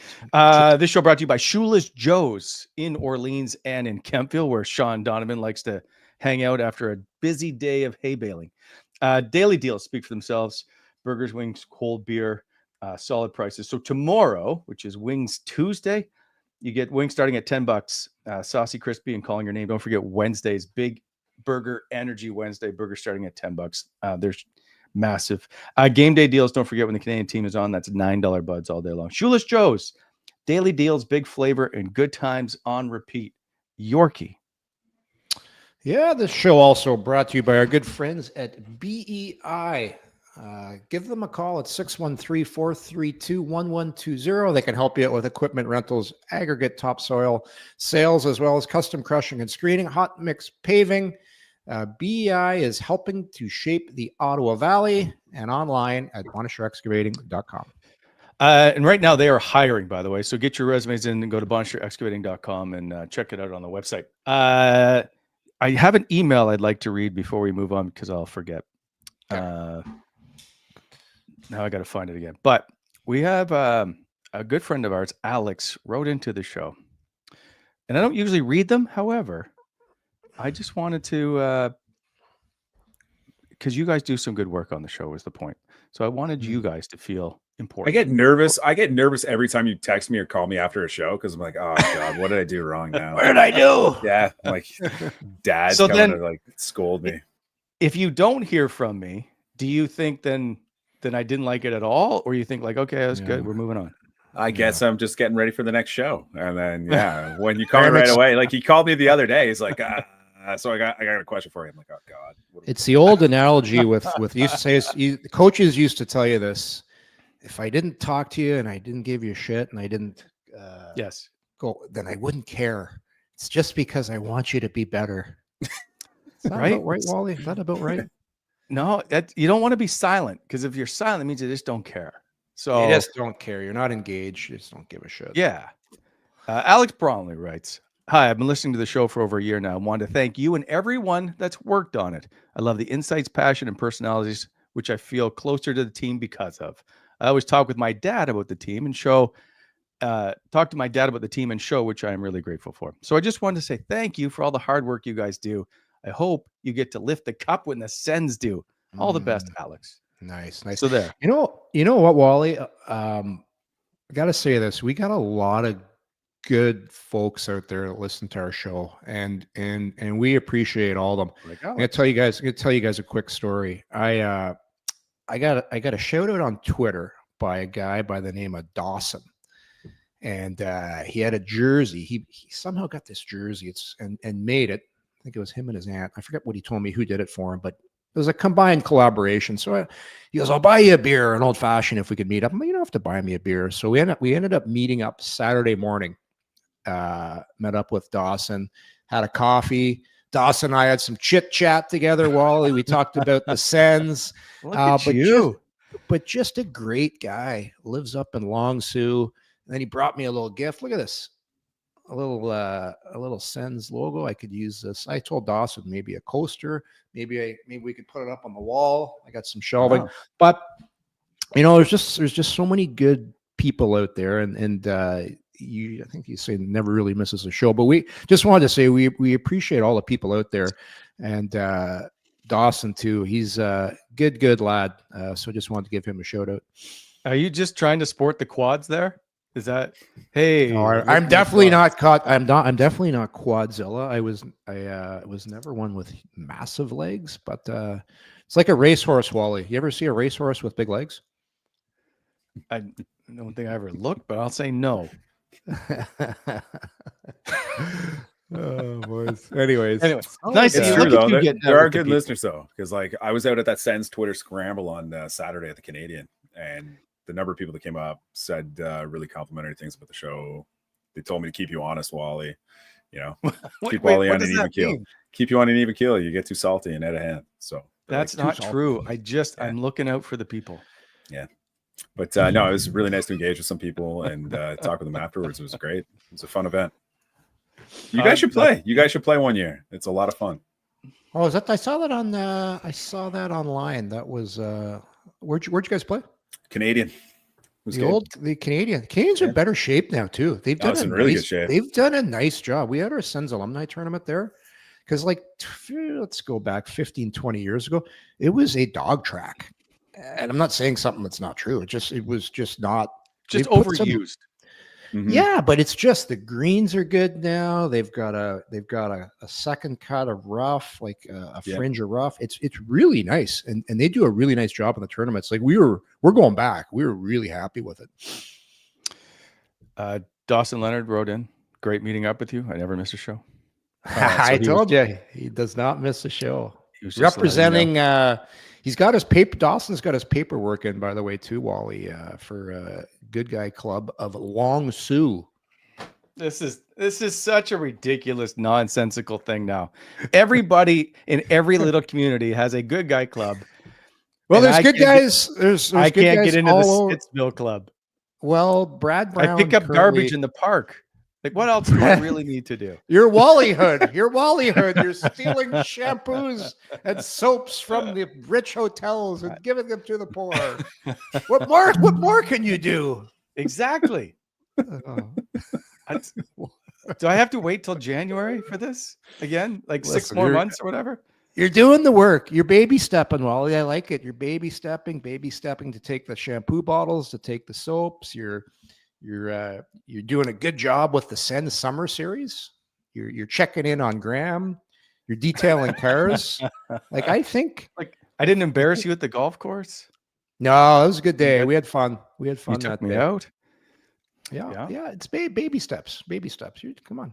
This show brought to you by Shoeless Joe's in Orleans and in Kempville, where Sean Donovan likes to hang out after a busy day of hay baling. Daily deals speak for themselves. Burgers, wings, cold beer, solid prices. So tomorrow, which is Wings Tuesday, you get wings starting at $10, saucy, crispy, and calling your name. Don't forget Wednesday's Big Burger Energy Wednesday. Burger starting at $10. There's massive game day deals. Don't forget when the Canadian team is on, that's $9 buds all day long. Shoeless Joe's, daily deals, big flavor, and good times on repeat. Yorkie. Yeah, this show also brought to you by our good friends at BEI. Give them a call at 613-432-1120. They can help you out with equipment rentals, aggregate topsoil sales, as well as custom crushing and screening, hot mix paving. BEI is helping to shape the Ottawa Valley, and online at bonishirexcavating.com. And right now they are hiring, by the way. So get your resumes in and go to bonishirexcavating.com and check it out on the website. I have an email I'd like to read before we move on because I'll forget. Now I got to find it again. But we have a good friend of ours, Alex, wrote into the show. And I don't usually read them. However, I just wanted to, because you guys do some good work on the show is the point. So I wanted you guys to feel important. I get nervous. Every time you text me or call me after a show because I'm like, oh God, what did I do wrong now? What did I do? Yeah, like Dad's So coming then- to like scold me. If you don't hear from me, do you think then I didn't like it at all? Or you think like, okay, that's good. We're moving on. I guess I'm just getting ready for the next show. And then, when you call me right away, like he called me the other day, he's like, so I got a question for you. I'm like, oh God. It's the old analogy with used to say, coaches used to tell you this. If I didn't talk to you and I didn't give you shit and I didn't Yes. go, then I wouldn't care. It's just because I want you to be better. Is that Right? about right, Wally? Is that about right? No, you don't want to be silent because if you're silent, it means you just don't care. So You just don't care. You're not engaged. You just don't give a shit. yeah. Alex Bromley writes, hi, I've been listening to the show for over a year now. I wanted to thank you and everyone that's worked on it. I love the insights, passion, and personalities, which I feel closer to the team because of. I always talk with my dad about the team and show, which I am really grateful for. So I just wanted to say thank you for all the hard work you guys do. I hope you get to lift the cup when the Sens do. All the best, Alex. Nice. So there. You know what, Wally? I got to say this. We got a lot of good folks out there that listen to our show, and we appreciate all of them. I'm gonna tell you guys a quick story. I got a shout out on Twitter by a guy by the name of Dawson, and he had a jersey. He somehow got this jersey. And made it. I think it was him and his aunt. I forget what he told me who did it for him, but it was a combined collaboration. So he goes, I'll buy you a beer, an old fashioned, if we could meet up. I'm like, you don't have to buy me a beer. So we ended up meeting up Saturday morning. Met up with Dawson, had a coffee. Dawson and I had some chit chat together, Wally. We talked about the Sens. Look at you. But just a great guy. Lives up in Long Sault. And then he brought me a little gift. Look at this. A little Sens logo. I could use this. I told Dawson maybe a coaster. Maybe we could put it up on the wall. I got some shelving. Wow. But there's just so many good people out there, and I think you say never really misses a show. But we just wanted to say we appreciate all the people out there, and Dawson too. He's a good lad. So just wanted to give him a shout out. Are you just trying to sport the quads there? Is that hey? No, I'm definitely not caught. I'm definitely not Quadzilla. I was never one with massive legs, but it's like a racehorse, Wally. You ever see a racehorse with big legs? I don't think I ever looked, but I'll say no. Oh, boys. Anyways, nice to It's see true, you. Look though. at you getting There out are with the good people. listeners though, because like I was out at that Sens Twitter scramble on Saturday at the Canadian, and the number of people that came up said really complimentary things about the show. They told me to keep you honest, Wally. Keep Wally on an even keel. Keep you on an even keel. You get too salty and out of hand. So That's like not too true. I'm looking out for the people. Yeah. But no, it was really nice to engage with some people and talk with them afterwards. It was great. It was a fun event. You guys should play. You guys should play one year. It's a lot of fun. Oh, is that? I saw that on. I saw that online. That was. Where'd you guys play? Canadian. The Canadians are in better shape now too. They've done in really good shape. They've done a nice job. We had our Sens alumni tournament there because, like, let's go back 15, 20 years ago. It was a dog track, and I'm not saying something that's not true. It was just not overused. Yeah, but it's just the greens are good now. They've got a second cut of rough, like a fringe of rough. It's really nice, and they do a really nice job in the tournaments. Like we're going back. We were really happy with it. Dawson Leonard wrote in, great meeting up with you. I never missed a show. I told you he does not miss a show. He was Representing. He's got his paper. Dawson's got his paperwork in, by the way, too, Wally, for Good Guy Club of Long Sioux. This is such a ridiculous, nonsensical thing now. Everybody in every little community has a Good Guy Club. Well, there's good guys. There's I good can't guys get into the all over. Stittsville Club. Well, Brad Brown. I pick up garbage in the park. Like, what else do I really need to do? You're Wallyhood. You're Wallyhood. You're stealing shampoos and soaps from the rich hotels and giving them to the poor. What more can you do? Exactly. Do I have to wait till January for this again? Like Listen, 6 more months or whatever? You're doing the work. You're baby stepping, Wally. I like it. You're baby stepping to take the shampoo bottles, to take the soaps. You're doing a good job with the Sens summer series. You're checking in on Graeme. You're detailing cars. Like, I think, like, I didn't embarrass you at the golf course. No, it was a good day. We had fun. You that took me day. out. Yeah. It's baby steps. Baby steps. Come on.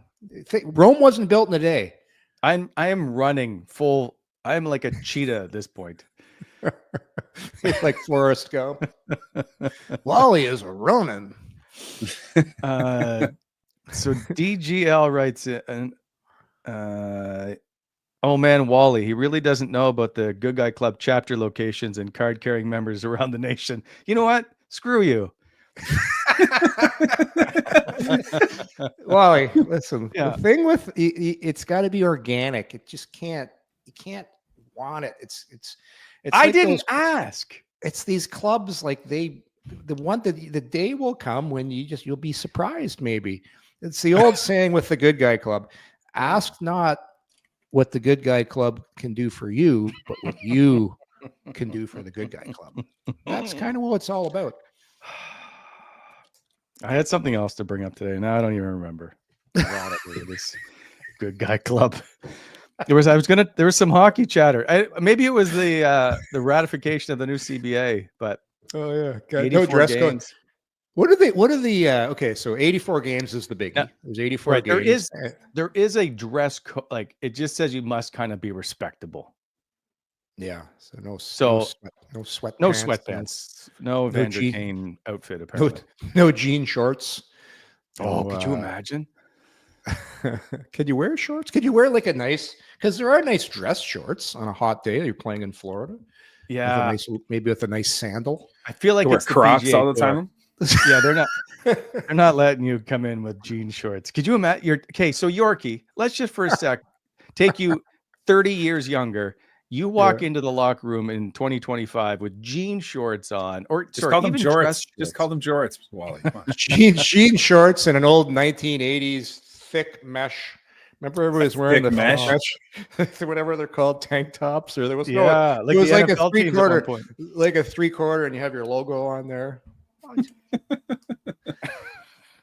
Rome wasn't built in a day. I am running full. I'm like a cheetah at this point. Like Forrest Gump. Wally is a Ronin. So DGL writes in, oh man, Wally, he really doesn't know about the Good Guy Club chapter locations and card carrying members around the nation. You know what? Screw you. Wally, listen, the thing with it's got to be organic. It just can't, you can't want it. It's I didn't ask. It's these clubs, like the day will come when you'll be surprised. Maybe it's the old saying with the Good Guy Club: ask not what the Good Guy Club can do for you, but what you can do for the Good Guy Club. That's kind of what it's all about. I had something else to bring up today. Now I don't even remember. This Good Guy Club. There was some hockey chatter. Maybe it was the ratification of the new CBA, but no dress code. What are the okay, so 84 games is the biggie. Yeah. There's 84 right. games. There is a dress code, like it just says you must kind of be respectable. Yeah. So no sweatpants, no Evander Kane outfit apparently. No jean shorts. Oh, could you imagine? Could you wear shorts? Could you wear like a nice, because there are nice dress shorts on a hot day. You're playing in Florida. Yeah. Maybe with a nice sandal. I feel like it's Crocs all the time. Yeah, they're not letting you come in with jean shorts. Could you imagine? So Yorkie, let's just for a sec take you 30 years younger. You walk into the locker room in 2025 with jean shorts on, or just call them jorts. Just call them jorts, Wally. jean shorts and an old 1980s thick mesh. Remember everybody was wearing the mesh, whatever they're called, tank tops, or there was it was like a 3/4, like a 3/4, and you have your logo on there.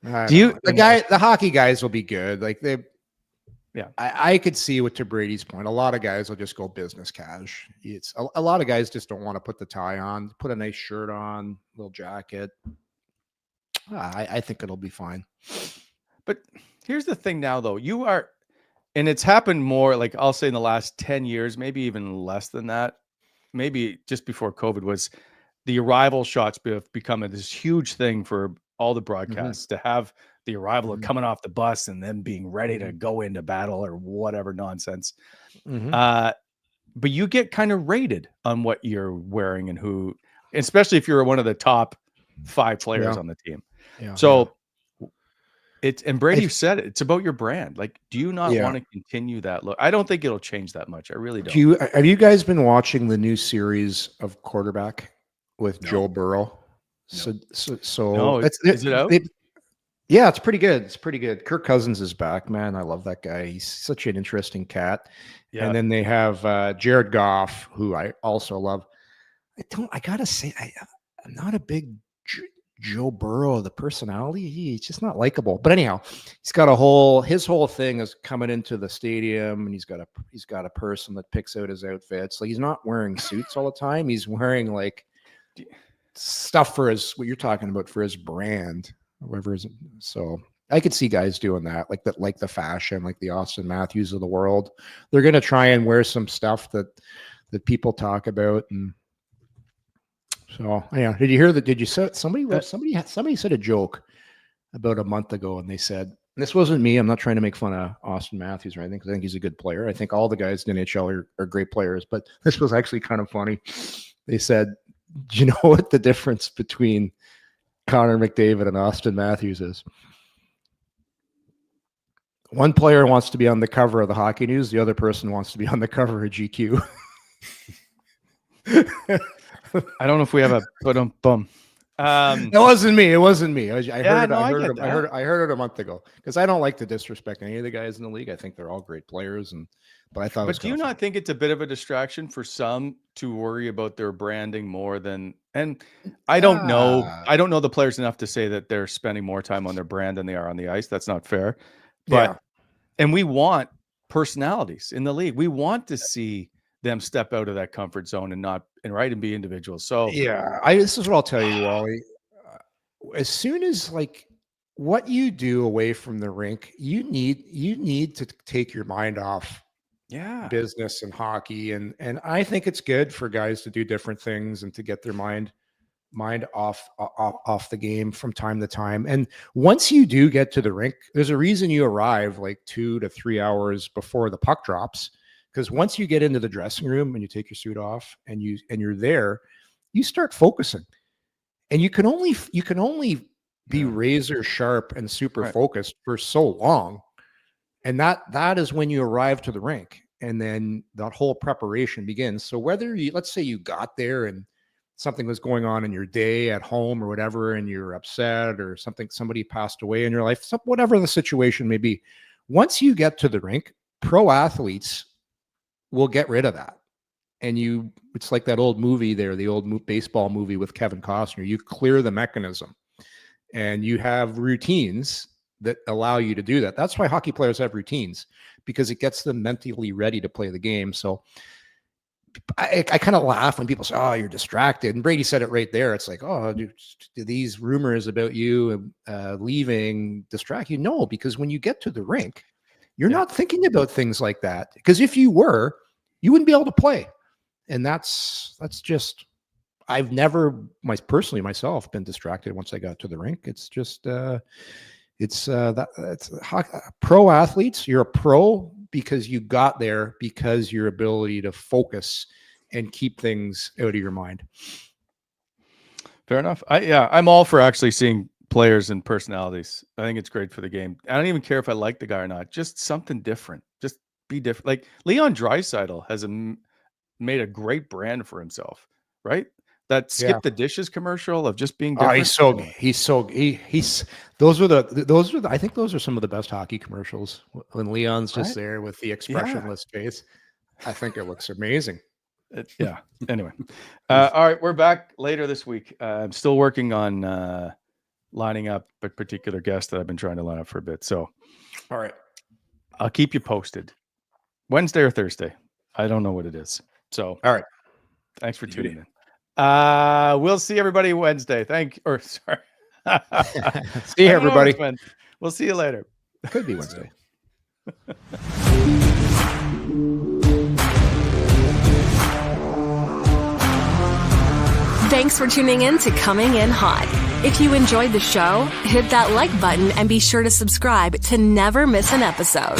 The hockey guys will be good. Like I could see what, to Brady's point, a lot of guys will just go business cash. It's a lot of guys just don't want to put the tie on, put a nice shirt on, little jacket. I think it'll be fine. But here's the thing now, though. And it's happened more, like I'll say in the last 10 years, maybe even less than that. Maybe just before COVID, was the arrival shots have become this huge thing for all the broadcasts to have the arrival of coming off the bus and then being ready to go into battle or whatever nonsense. But you get kind of rated on what you're wearing and who, especially if you're one of the top 5 players Yeah. on the team. Yeah. So and Brady said it, it's about your brand. Like, do you not Yeah. want to continue that look? I don't think it'll change that much. I really don't. Have you guys been watching the new series of Quarterback with Joe Burrow? So No, is it out? Yeah, it's pretty good. It's pretty good. Kirk Cousins is back, man. I love that guy. He's such an interesting cat. Yeah. And then they have Jared Goff, who I also love. I gotta say, I'm not a big Joe Burrow, the personality. He's just not likable. But anyhow, he's got his whole thing is coming into the stadium, and he's got a person that picks out his outfits. Like, he's not wearing suits all the time. He's wearing like stuff for what you're talking about, for his brand, whatever. So I could see guys doing that, like the fashion, like the Austin Matthews of the world. They're gonna try and wear some stuff that people talk about. And so, yeah. Did you hear that? Did you say somebody said a joke about a month ago, and they said, and this wasn't me, I'm not trying to make fun of Austin Matthews or anything, because I think he's a good player. I think all the guys in the NHL are great players, but this was actually kind of funny. They said, do you know what the difference between Connor McDavid and Austin Matthews is? One player wants to be on the cover of the Hockey News. The other person wants to be on the cover of GQ. I don't know if we have a bum. It wasn't me. I heard it a month ago, because I don't like to disrespect any of the guys in the league. I think they're all great players, but I thought. But do you not think it's a bit of a distraction for some to worry about their branding more than? And I don't know. I don't know the players enough to say that they're spending more time on their brand than they are on the ice. That's not fair. But and we want personalities in the league. We want to see them step out of that comfort zone and be individuals. So this is what I'll tell you, Wally. As soon as, like, what you do away from the rink, you need to take your mind off business and hockey, and I think it's good for guys to do different things and to get their mind off the game from time to time. And once you do get to the rink, there's a reason you arrive like 2 to 3 hours before the puck drops. Because once you get into the dressing room and you take your suit off and you're there, you start focusing, and you can only be razor sharp and super focused for so long, and that is when you arrive to the rink, and then that whole preparation begins. So whether let's say you got there and something was going on in your day at home or whatever, and you're upset, or somebody passed away in your life, whatever the situation may be, once you get to the rink, pro athletes will get rid of that. And it's like that old movie there, the old baseball movie with Kevin Costner. You clear the mechanism, and you have routines that allow you to do that. That's why hockey players have routines, because it gets them mentally ready to play the game. So I kind of laugh when people say, oh, you're distracted. And Brady said it right there. It's like, oh, do these rumors about you leaving distract you? No, because when you get to the rink, you're not thinking about things like that. Because if you were, you wouldn't be able to play. And that's just, I've never personally myself been distracted once I got to the rink. It's just it's pro athletes. You're a pro because you got there because your ability to focus and keep things out of your mind. Fair enough. I'm all for actually seeing players and personalities. I think it's great for the game. I don't even care if I like the guy or not. Just something different. Just be different. Like Leon Draisaitl has made a great brand for himself, right? That skip the dishes commercial of just being different. I think those are some of the best hockey commercials when Leon's just there with the expressionless face. I think it looks amazing. Anyway. All right. We're back later this week. I'm still working on lining up a particular guest that I've been trying to line up for a bit. So, all right, I'll keep you posted. Wednesday or Thursday. I don't know what it is. So, all right. Thanks for tuning in. We'll see everybody Wednesday. See you, everybody. We'll see you later. Could be Wednesday. Thanks for tuning in to Coming In Hot. If you enjoyed the show, hit that like button and be sure to subscribe to never miss an episode.